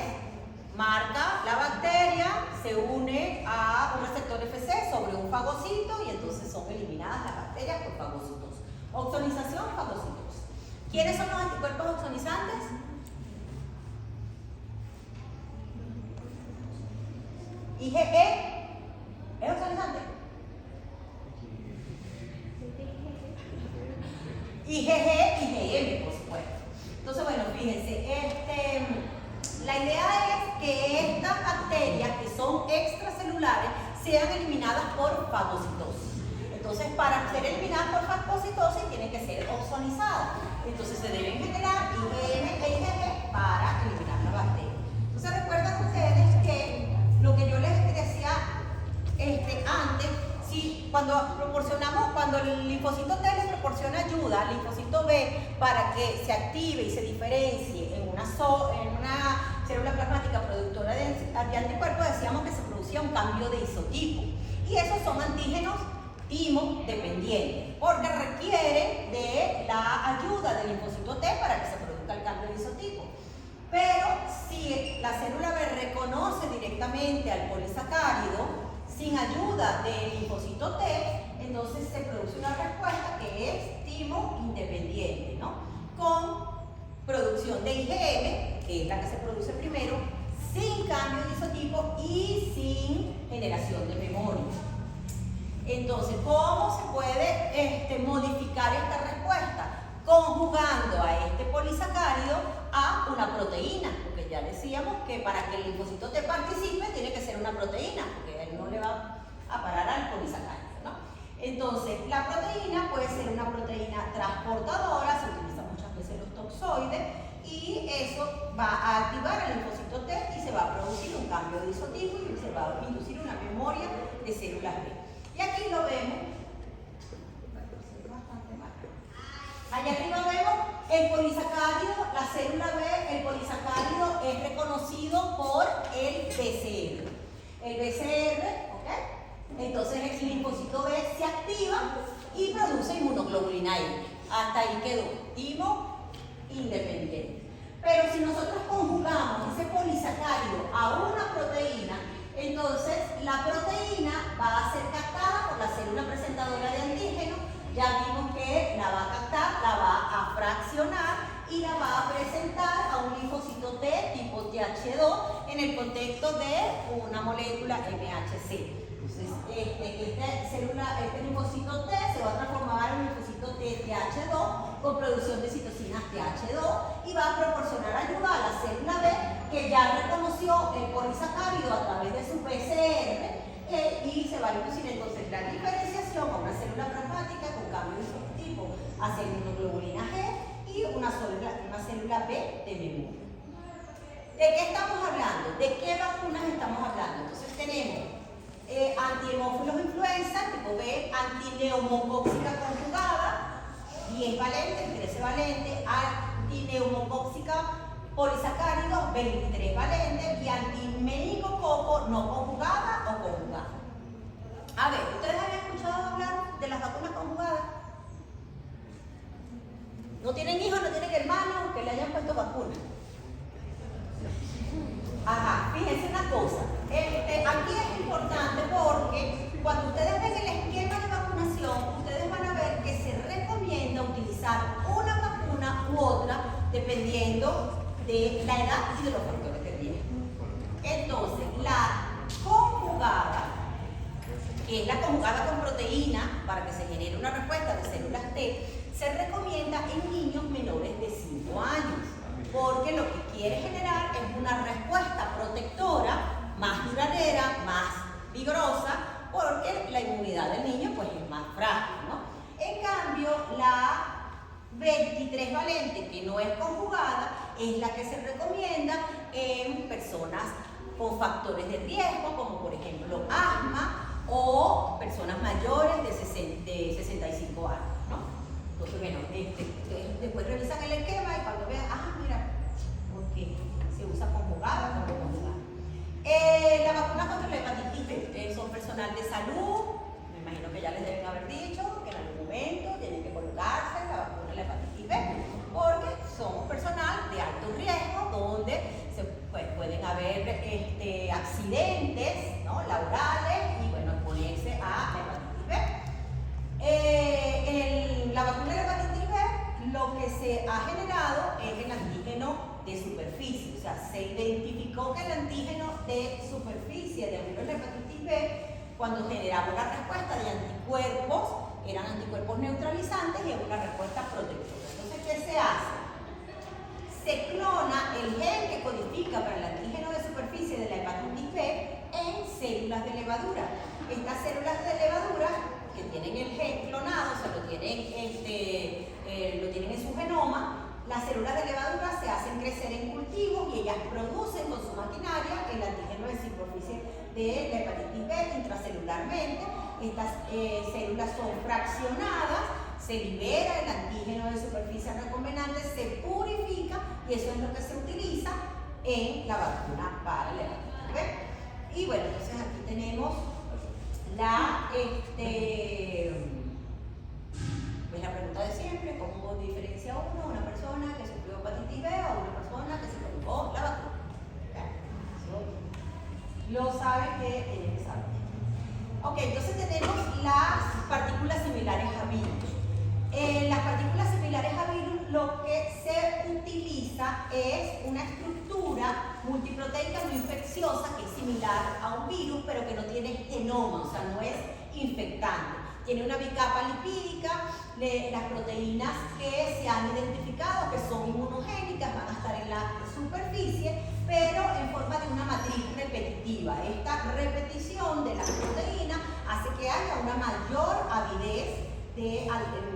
Speaker 1: marca la bacteria, se une a un receptor FC sobre un fagocito y entonces son eliminadas las bacterias por fagocitosis. Oxonización, fagocitosis. ¿Quiénes son los anticuerpos oxonizantes? IgE, ¿es oxonizante? IgG, IgM, por supuesto. Entonces, bueno, fíjense, la idea es que estas bacterias que son extracelulares sean eliminadas por fagocitosis. Entonces, para ser eliminada por fagocitosis tiene que ser opsonizada. Entonces, se deben generar IgM e IgG para eliminar la bacteria. Entonces, recuerdan ustedes que lo que yo les decía antes, si cuando el linfocito T les proporciona ayuda al linfocito B para que se active y se diferencie en una célula plasmática productora de anticuerpos, decíamos que se producía un cambio de isotipo. Y esos son antígenos timo dependientes, porque requieren de la ayuda del linfocito T para que se produzca el cambio de isotipo. Pero si la célula B reconoce directamente al polisacárido sin ayuda del linfocito T, entonces se produce una respuesta que es timo independiente, ¿no? Con producción de IgM, que es la que se produce primero, sin cambio de isotipo y sin generación de memoria. Entonces, ¿cómo se puede modificar esta respuesta? Conjugando a este polisacárido a una proteína, porque ya decíamos que para que el linfocito T participe tiene que ser una proteína, porque él no le va a parar al polisacárido, ¿no? Entonces, la proteína puede ser una proteína transportadora, se utilizan muchas veces los toxoides, y eso va a activar al linfocito T y se va a producir un cambio de isotipo y se va a inducir una memoria de células B. Y aquí lo vemos. Allá arriba vemos el polisacárido, la célula B, el polisacárido es reconocido por el BCR. El BCR, ¿ok? Entonces el linfocito B se activa y produce inmunoglobulina I. Hasta ahí quedó, timo independiente. Pero si nosotros conjugamos ese polisacárido a una proteína, entonces la proteína va a ser captada por la célula presentadora de antígeno. Ya vimos que la va a captar, la va a fraccionar y la va a presentar a un linfocito T tipo TH2 en el contexto de una molécula MHC. Entonces, este linfocito T se va a transformar en un linfocito T TH2 con producción de citocinas TH2 y va a proporcionar ayuda a la célula B que ya reconoció el polisacárido a través de su PCR y se va a inducir entonces la diferenciación a una célula plasmática con cambio de isotipo hacia inmunoglobulina G y una célula B de memoria. ¿De qué estamos hablando? ¿De qué vacunas estamos hablando? Entonces tenemos antihemófilos influenza tipo B, antineumocóxica conjugada, 10 valentes, 13 valentes, antineumocóxica polisacáridos, 23 valentes y antimeningococo no conjugada o conjugada. A ver, ¿ustedes habían escuchado hablar de las vacunas conjugadas? ¿No tienen hijos, no tienen hermanos que le hayan puesto vacuna? Ajá, fíjense una cosa. Aquí es importante porque cuando ustedes ven el esquema de vacunación, ustedes van a ver que se recomienda utilizar una vacuna u otra dependiendo de la edad y de los factores de riesgo. Entonces, la conjugada, que es la conjugada con proteína para que se genere una respuesta de células T, se recomienda en niños menores de 5 años, porque lo que quiere generar es una respuesta protectora más duradera, más vigorosa, porque la inmunidad del niño pues es más frágil, ¿no? En cambio, la 23 valente, que no es conjugada, es la que se recomienda en personas con factores de riesgo, como por ejemplo asma o personas mayores de 65 años, ¿no? Entonces, bueno, después revisan el esquema y cuando vean, mira, porque se usa conjugada o no conjugada. La vacuna contra la hepatitis B son personal de salud, me imagino que ya les deben haber dicho que en algún momento tienen que colocarse la vacuna de la hepatitis B, porque somos personal de alto riesgo, donde pueden haber accidentes, ¿no?, laborales y bueno, exponerse a la hepatitis B. La vacuna de la hepatitis B, lo que se ha generado es el antígeno de superficie, o sea, se identificó que el antígeno de superficie del virus de la hepatitis B, cuando generaba una respuesta de anticuerpos, eran anticuerpos neutralizantes y era una respuesta protectora. Entonces, ¿qué se hace? Se clona el gen que codifica para el antígeno de superficie de la hepatitis B en células de levadura. Estas células de levadura que tienen el gen clonado, o sea, lo tienen en su genoma, las células de levadura se hacen crecer en cultivos y ellas producen con su maquinaria el antígeno de superficie de la hepatitis B intracelularmente. Estas células son fraccionadas, se libera el antígeno de superficie recombinante, se purifica y eso es lo que se utiliza en la vacuna para la hepatitis B. Y bueno, entonces aquí tenemos la pregunta de siempre: ¿cómo diferencia uno una persona que sufrió hepatitis B o una persona que se colocó la vacuna? Eso lo sabe que tiene que saber. Ok, entonces tenemos las partículas similares a virus. Las partículas similares a virus lo que se utiliza es una estructura multiproteica no infecciosa que es similar a un virus, pero que no tiene genoma, o sea, no es infectante. Tiene una bicapa lipídica, las proteínas que se han identificado, que son inmunogénicas, van a estar en la superficie, pero en forma de una matriz repetitiva. Esta repetición de las proteínas hace que haya una mayor avidez de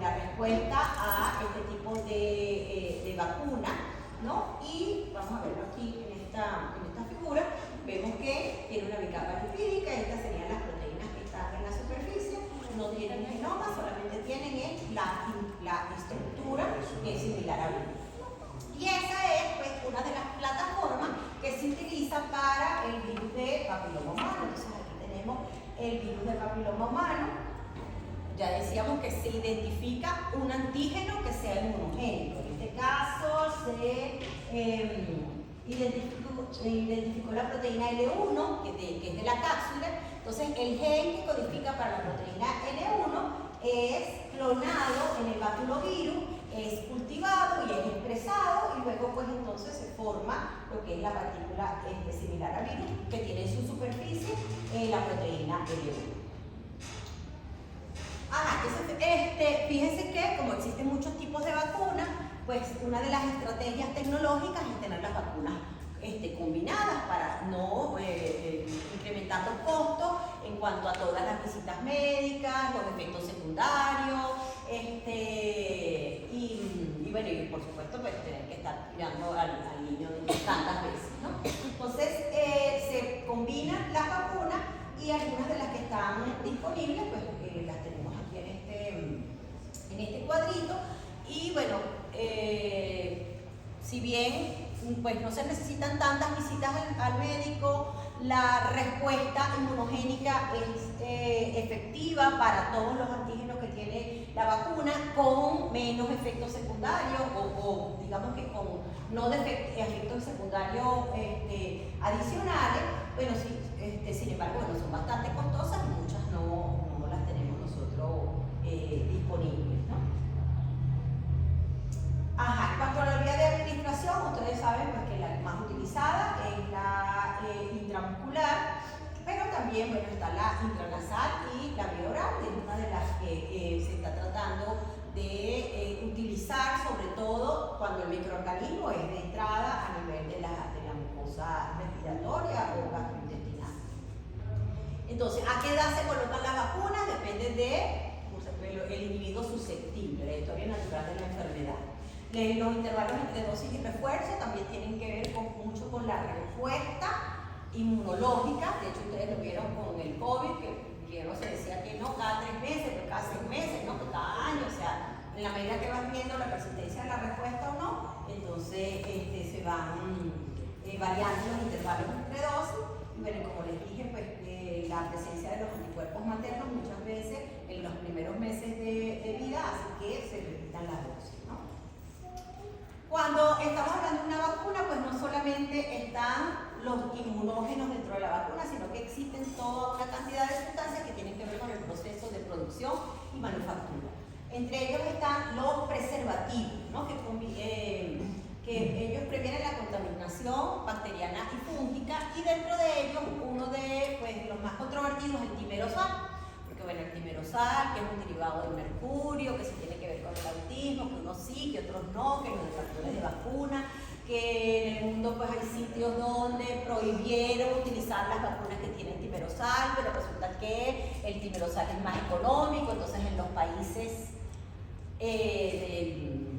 Speaker 1: la respuesta a este tipo de vacuna, ¿no? Y vamos a verlo aquí en esta figura. Vemos que tiene una bicapa lipídica, estas serían las proteínas que están en la superficie. No tienen genoma, solamente tienen la estructura que es similar a virus. Y esa es pues una de las plataformas que se utiliza para el virus de papiloma humano. Entonces aquí tenemos el virus de papiloma humano. Ya decíamos que se identifica un antígeno que sea inmunogénico. En este caso se identificó la proteína L1, que es de la cápsula. Entonces el gen que codifica para la proteína L1 es clonado en el baculovirus, es cultivado y es expresado, y luego pues entonces se forma lo que es la partícula similar al virus, que tiene en su superficie la proteína L1. Entonces, fíjense que como existen muchos tipos de vacunas, pues una de las estrategias tecnológicas es tener las vacunas combinadas para no incrementar los costos en cuanto a todas las visitas médicas, los efectos secundarios, y bueno, y por supuesto pues tener que estar cuidando al niño tantas veces, ¿no? Entonces se combinan las vacunas y algunas de las que están disponibles pues las tenemos aquí en este cuadrito. Y bueno, si bien pues no se necesitan tantas visitas al médico, la respuesta inmunogénica es efectiva para todos los antígenos que tiene la vacuna, con menos efectos secundarios o digamos que con no efectos secundarios adicionales. Bueno, sí, sin embargo, bueno, son bastante costosas y muchas no las tenemos nosotros disponibles, ¿no? En cuanto a la vía de administración, ustedes saben pues, que la más utilizada es la intramuscular, pero también bueno, está la intranasal y la vía oral, que es una de las que se está tratando de utilizar, sobre todo cuando el microorganismo es de entrada a nivel de la mucosa respiratoria o gastrointestinal. Entonces, ¿a qué edad se colocan las vacunas? Depende del individuo susceptible, la historia natural de la enfermedad. Los intervalos entre dosis y refuerzo también tienen que ver mucho con la respuesta inmunológica. De hecho, ustedes lo vieron con el COVID, que primero se decía que no cada 3 meses, pero cada 6 meses, no, que cada año. O sea, en la medida que vas viendo la persistencia de la respuesta o no, entonces se van variando los intervalos entre dosis. Y bueno, como les dije, pues la presencia de los anticuerpos maternos muchas veces en los primeros meses de vida hace que se repitan las dosis, ¿no? Cuando estamos hablando de una vacuna, pues no solamente están los inmunógenos dentro de la vacuna, sino que existen toda una cantidad de sustancias que tienen que ver con el proceso de producción y manufactura. Entre ellos están los preservativos, ¿no? que ellos previenen la contaminación bacteriana y fúngica, y dentro de ellos uno de los más controvertidos es el timerosal. Porque bueno, el timerosal, que es un derivado del mercurio, que se tiene que ver con el autismo, que unos sí, que otros no, que los detractores de vacuna, que en el mundo pues hay sitios donde prohibieron utilizar las vacunas que tienen timerosal, pero resulta que el timerosal es más económico, entonces en los países de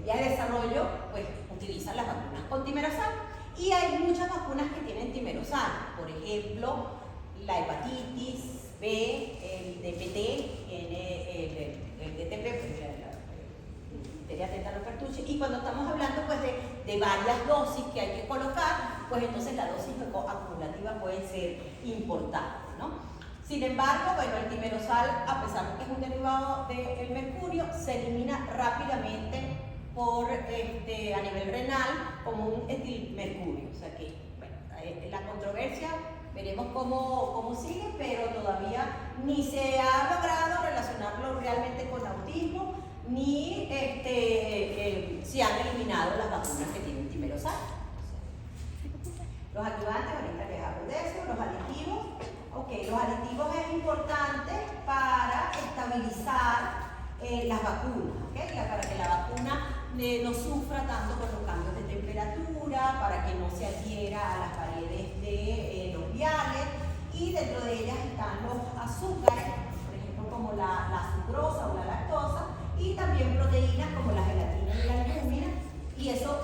Speaker 1: vía de desarrollo, pues utilizan las vacunas con timerosal. Y hay muchas vacunas que tienen timerosal, por ejemplo, la hepatitis B, el DPT, el DTP, pues, difteria, tétano, pertussis, y cuando estamos hablando pues de varias dosis que hay que colocar, pues entonces la dosis acumulativa puede ser importante, ¿no? Sin embargo, bueno, el timerosal, a pesar de que es un derivado del mercurio, se elimina rápidamente a nivel renal como un etilmercurio. O sea que, bueno, la controversia, veremos cómo sigue, pero todavía ni se ha logrado relacionarlo realmente con autismo, ni se han eliminado las vacunas que tienen timerosal. Los ayudantes, ahorita les hablo de eso, los aditivos. Ok, los aditivos es importante para estabilizar las vacunas, ¿okay? Para que la vacuna no sufra tanto con los cambios de temperatura, para que no se adhiera a las paredes de los viales, y dentro de ellas están los azúcares, por ejemplo como la sucrosa o la lactosa, y también proteínas como la gelatina y la albúmina, y eso,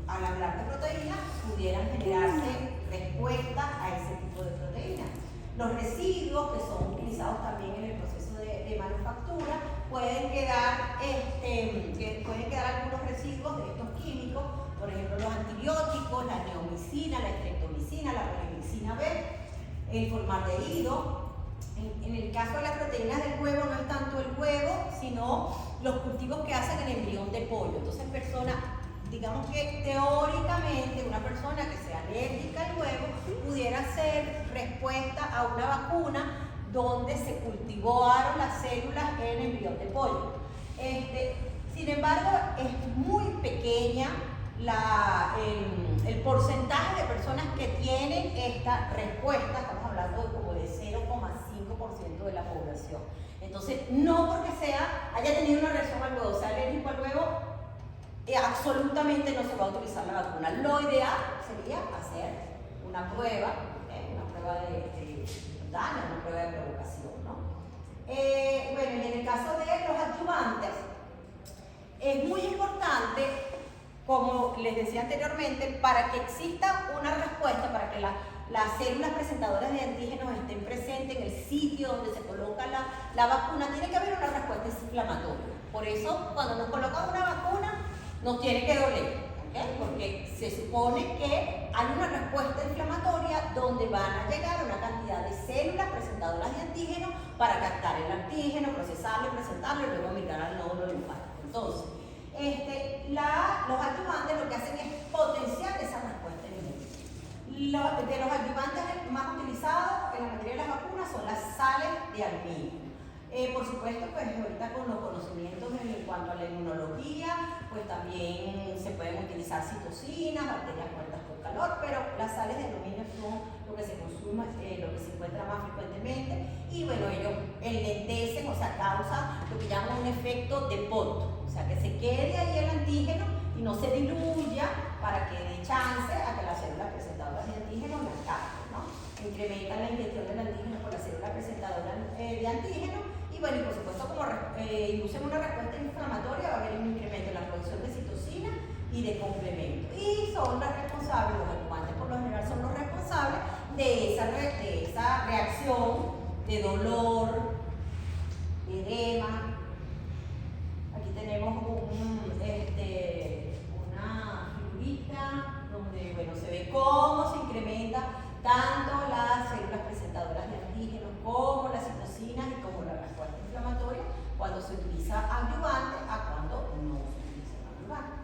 Speaker 1: al hablar de proteínas, pudieran generarse respuestas a ese tipo de proteínas. Los residuos que son utilizados también en el proceso de manufactura, pueden quedar algunos residuos de estos químicos, por ejemplo los antibióticos, la neomicina, la estreptomicina, la polymyxina B, el formaldehído. En el caso de las proteínas del huevo no es tanto el huevo, sino los cultivos que hacen el embrión de pollo. Entonces digamos que teóricamente una persona que sea alérgica al huevo pudiera ser respuesta a una vacuna donde se cultivaron las células en embrión de pollo. Sin embargo, es muy pequeña el porcentaje de personas que tienen esta respuesta. Estamos hablando como de 0,5% de la población. Entonces, no porque haya tenido una reacción al huevo, sea alérgico al huevo, absolutamente no se va a utilizar la vacuna. Lo ideal sería hacer una prueba de daño, una prueba de provocación, ¿no? Bueno, y en el caso de los adyuvantes, es muy importante, como les decía anteriormente, para que exista una respuesta, para que las células presentadoras de antígenos estén presentes en el sitio donde se coloca la vacuna, tiene que haber una respuesta inflamatoria. Por eso, cuando nos colocan una vacuna, nos tiene que doler, ¿okay? Porque se supone que hay una respuesta inflamatoria donde van a llegar una cantidad de células presentadoras de antígenos para captar el antígeno, procesarlo, presentarlo y luego migrar al nódulo linfático. Entonces, los adyuvantes lo que hacen es potenciar esa respuesta inmune. De los adyuvantes más utilizados en la mayoría de las vacunas son las sales de aluminio. Por supuesto, pues ahorita con los conocimientos en cuanto a la inmunología, pues también se pueden utilizar citocinas, bacterias muertas por calor, pero las sales de aluminio son lo que se consume, lo que se encuentra más frecuentemente, y bueno, ellos enlentecen, o sea, causan lo que llaman un efecto de poto, o sea, que se quede ahí el antígeno y no se diluya para que dé chance a que las células presentadoras de antígeno las capten, ¿no? Incrementan la ingestión del antígeno por la célula presentadora de antígeno. Y bueno, y por supuesto, como inducen una respuesta inflamatoria, va a haber un incremento en la producción de citocina y de complemento. Y son los responsables, los adyuvantes por lo general son los responsables de esa reacción de dolor, de edema. Aquí tenemos una figurita donde, bueno, se ve cómo se incrementa tanto las células presentadoras de antígenos como las citocinas y como la respuesta inflamatoria cuando se utiliza adyuvante a cuando no se utiliza adyuvante.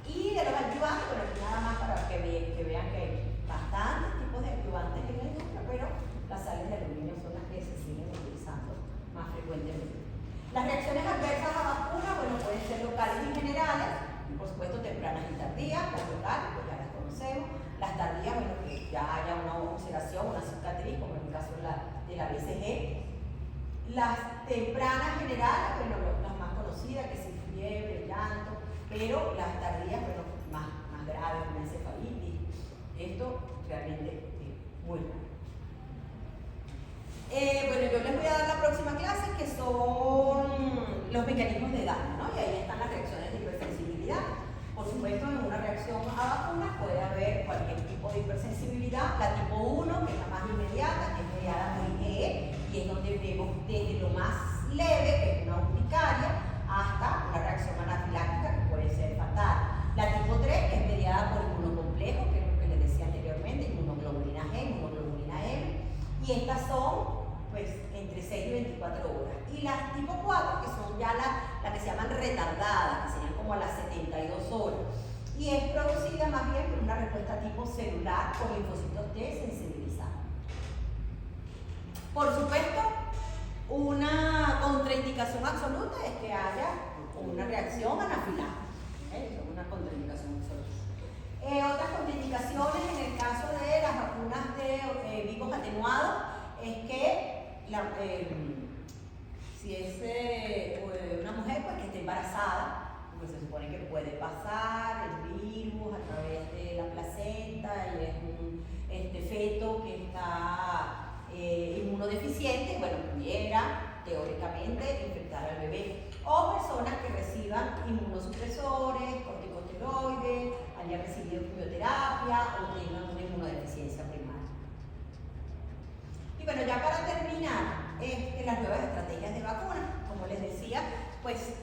Speaker 1: Y de los adyuvantes, bueno, aquí nada más para que vean que hay bastantes tipos de adyuvantes en la industria, pero las sales de aluminio son las que se siguen utilizando más frecuentemente. Las reacciones adversas a vacunas, bueno, pueden ser locales y generales, y por supuesto tempranas y tardías. Las locales, pues ya las conocemos. Las tardías, bueno, que ya haya una ulceración, una cicatriz, como en el caso de la BCG. Las tempranas generales, bueno, las más conocidas, que es fiebre, llanto, pero las tardías, bueno, más graves, una encefalitis. Esto realmente es muy raro. son los mecanismos de daño, ¿no? Y ahí están las reacciones de hipersensibilidad. Por supuesto, en una reacción a vacunas puede haber cualquier tipo de hipersensibilidad. La tipo 1, que es la más inmediata, que es mediada por IgE, y es donde vemos desde lo más leve, que es una urticaria, hasta una reacción anafiláctica que puede ser fatal. La tipo 3, que es mediada por inmunocomplejo, que es lo que les decía anteriormente, inmunoglobulina G, inmunoglobulina M, y estas son pues entre 6 y 24 horas. Y las tipo 4, que son ya las que se llaman retardadas, que serían como a las 72 horas. Y es producida más bien por una respuesta tipo celular con linfocitos T sensibilizados. Por supuesto, una contraindicación absoluta es que haya una reacción anafiláctica. Eso es una contraindicación absoluta. Otras contraindicaciones en el caso de las vacunas de virus atenuados es que si es una mujer pues, que esté embarazada, pues se supone que puede pasar el virus a través de la placenta y es un feto que está inmunodeficiente, bueno, pudiera teóricamente infectar al bebé. O personas que reciban inmunosupresores, corticosteroides, hayan recibido quimioterapia o tengan una inmunodeficiencia primaria. Y bueno, ya para terminar, las nuevas estrategias de vacuna, como les decía, pues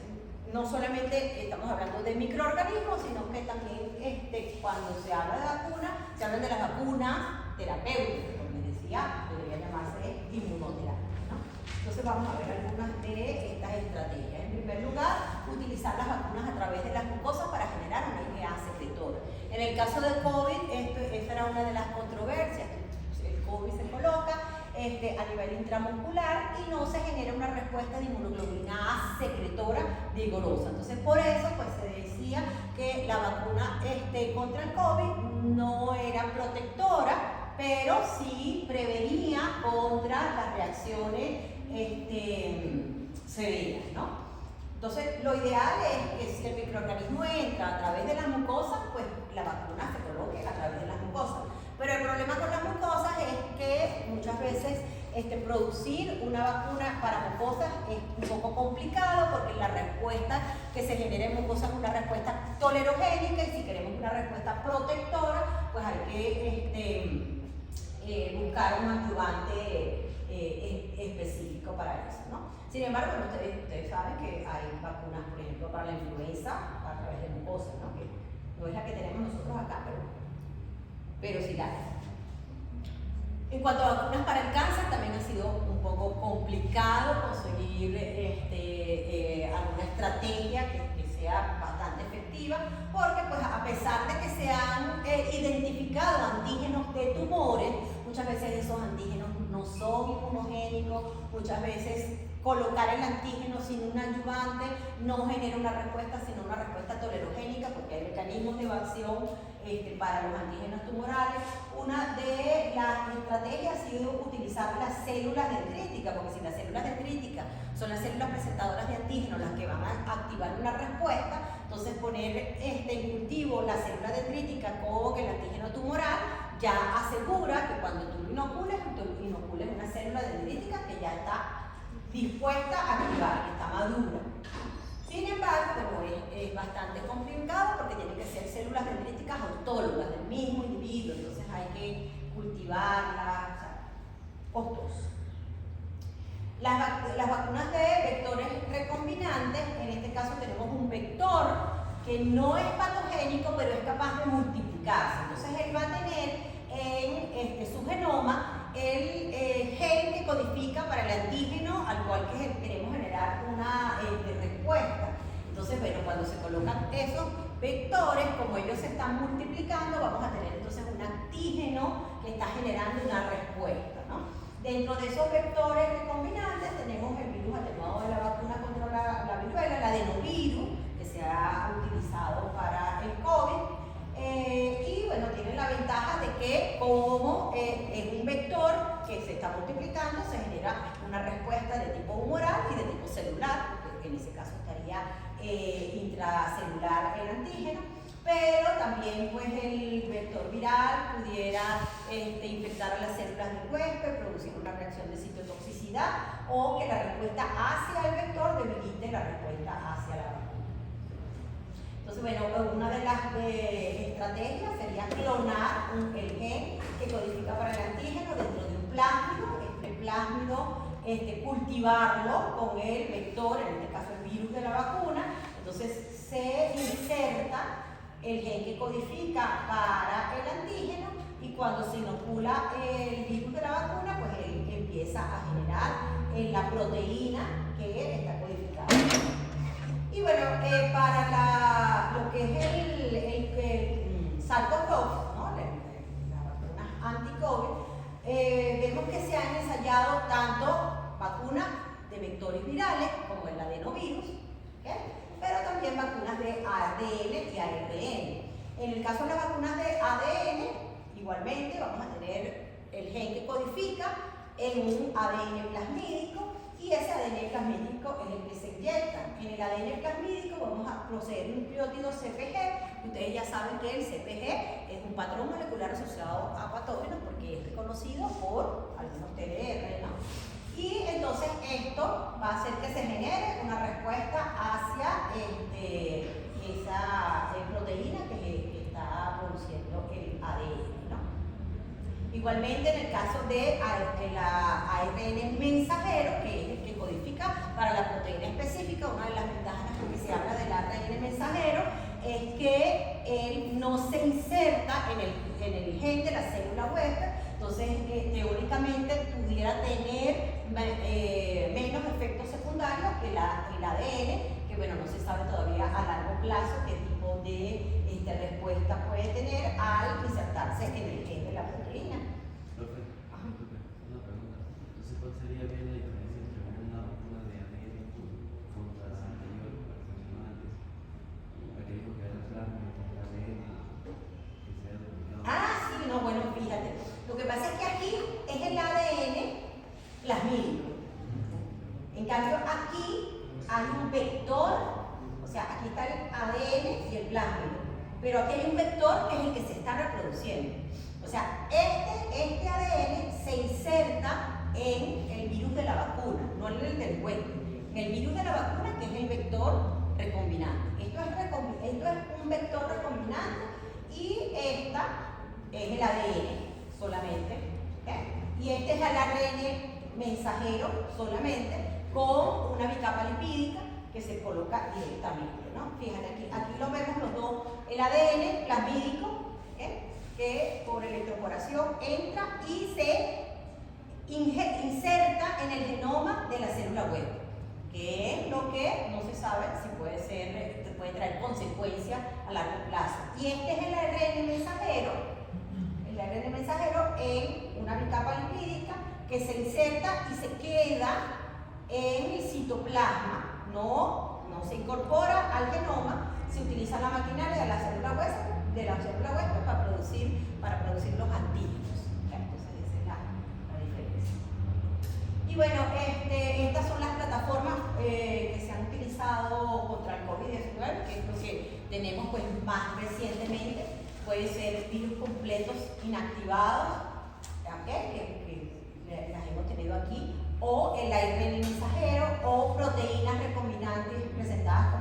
Speaker 1: no solamente estamos hablando de microorganismos, sino que también cuando se habla de vacuna, se habla de las vacunas terapéuticas, como les decía, debería llamarse inmunoterapia, ¿no? Entonces vamos a ver algunas de estas estrategias. En primer lugar, utilizar las vacunas a través de las mucosas para generar una IgA secretora. En el caso del COVID, esta era una de las controversias. El COVID se coloca a nivel intramuscular y no se genera una respuesta de inmunoglobulina A secretora vigorosa. Entonces, por eso pues, se decía que la vacuna contra el COVID no era protectora, pero sí prevenía contra las reacciones severas, ¿no? Entonces, lo ideal es que si el microorganismo entra a través de las mucosas, pues la vacuna se coloque a través de las mucosas. Pero el problema con las mucosas es que muchas veces producir una vacuna para mucosas es un poco complicado porque la respuesta que se genera en mucosas es una respuesta tolerogénica y si queremos una respuesta protectora, pues hay que buscar un ayudante específico para eso, ¿no? Sin embargo, ustedes saben que hay vacunas, por ejemplo, para la influenza a través de mucosas, ¿no? Que no es la que tenemos nosotros acá, pero sí la hay. En cuanto a vacunas para el cáncer, también ha sido un poco complicado conseguir alguna estrategia que sea bastante efectiva, porque pues, a pesar de que se han identificado antígenos de tumores, muchas veces esos antígenos no son inmunogénicos, muchas veces colocar el antígeno sin un ayudante no genera una respuesta, sino una respuesta tolerogénica, porque hay mecanismos de acción para los antígenos tumorales. Una de las estrategias ha sido utilizar las células dendríticas, porque si las células dendríticas son las células presentadoras de antígenos las que van a activar una respuesta, entonces poner en cultivo la célula dendrítica con el antígeno tumoral ya asegura que cuando tú inocules una célula dendrítica que ya está dispuesta a activar, que está madura. Sin embargo, es bastante complicado porque tienen que ser células dendríticas autólogas del mismo individuo, entonces hay que cultivarlas, o sea, costoso. Las vacunas de vectores recombinantes, en este caso tenemos un vector que no es patogénico, pero es capaz de multiplicarse. Entonces él va a tener en su genoma el gen que codifica para el antígeno al cual queremos generar una respuesta. Entonces, bueno, cuando se colocan esos vectores, como ellos se están multiplicando, vamos a tener entonces un antígeno que está generando una respuesta, ¿no? Dentro de esos vectores recombinantes tenemos el virus atenuado de la vacuna contra la viruela, el adenovirus, que se ha utilizado para el COVID. Y bueno, tiene la ventaja de que como es un vector que se está multiplicando, se genera una respuesta de tipo humoral y de tipo celular, porque en ese caso estaría intracelular el antígeno, pero también pues el vector viral pudiera infectar a las células del huésped, producir una reacción de citotoxicidad o que la respuesta hacia el vector debilite la respuesta hacia la vacuna. Entonces, bueno, una de las estrategias sería clonar el gen que codifica para el antígeno dentro de un plásmido. Este plásmido cultivarlo con el vector, en este caso el virus de la vacuna. Entonces se inserta el gen que codifica para el antígeno y cuando se inocula el virus de la vacuna, pues él empieza a generar la proteína que está codificada. Y bueno, para lo que es el SARS-CoV, ¿no? las vacunas anti-COVID, vemos que se han ensayado tanto vacunas de vectores virales como el adenovirus, ¿okay? Pero también vacunas de ADN y ARN. En el caso de las vacunas de ADN, igualmente vamos a tener el gen que codifica en un ADN plasmídico y ese ADN plasmídico es el que se inyecta. En el ADN plasmídico vamos a proceder un nucleótido CpG. Ustedes ya saben que el CpG es un patrón molecular asociado a patógenos porque es reconocido por algunos TDR, ¿no? Y entonces esto va a hacer que se genere una respuesta hacia esa proteína que está produciendo el ADN, ¿no? Igualmente en el caso de la ARN mensajero, que es el que codifica para la proteína específica, una de las ventajas con que se habla del ARN mensajero es que él no se inserta en el gen de la célula huésped, entonces teóricamente pudiera tener menos efectos secundarios que el ADN, que bueno, no se sabe todavía a largo plazo qué tipo de respuesta puede tener al insertarse en el gen de la proteína.
Speaker 4: Profe, una pregunta. Entonces, ¿cuál sería bien la diferencia entre una vacuna de ADN contra la anterior, la que mencionó antes? La que dijo que era plasma contra ADN, que sea duplicado.
Speaker 1: Ah, sí, no, bueno, fíjate. Lo que pasa es que aquí es el ADN plasmídico. En cambio, aquí hay un vector, o sea, aquí está el ADN y el plásmido, pero aquí hay un vector que es el que se está reproduciendo. O sea, este ADN se inserta en el virus de la vacuna, no en el del huésped. En el virus de la vacuna, que es el vector recombinante. Esto es un vector recombinante y esta es el ADN solamente, ¿okay? Y este es el ARN mensajero solamente con una bicapa lipídica que se coloca directamente, ¿no? Fíjate, aquí lo vemos los dos, el ADN plasmídico, ¿okay? Que por electroporación entra y se inserta en el genoma de la célula huésped, que es lo que no se sabe si puede traer consecuencias a largo plazo. Y este es el ARN mensajero en una bicapa lipídica que se inserta y se queda en el citoplasma, no se incorpora al genoma, se utiliza la maquinaria de la célula huésped para producir los antígenos. Entonces esa es la diferencia. Y bueno, estas son las plataformas que se han utilizado contra el COVID-19, que es lo que tenemos pues más recientemente. Puede ser virus completos inactivados, ¿okay? que las hemos tenido aquí, o el ARN mensajero, o proteínas recombinantes presentadas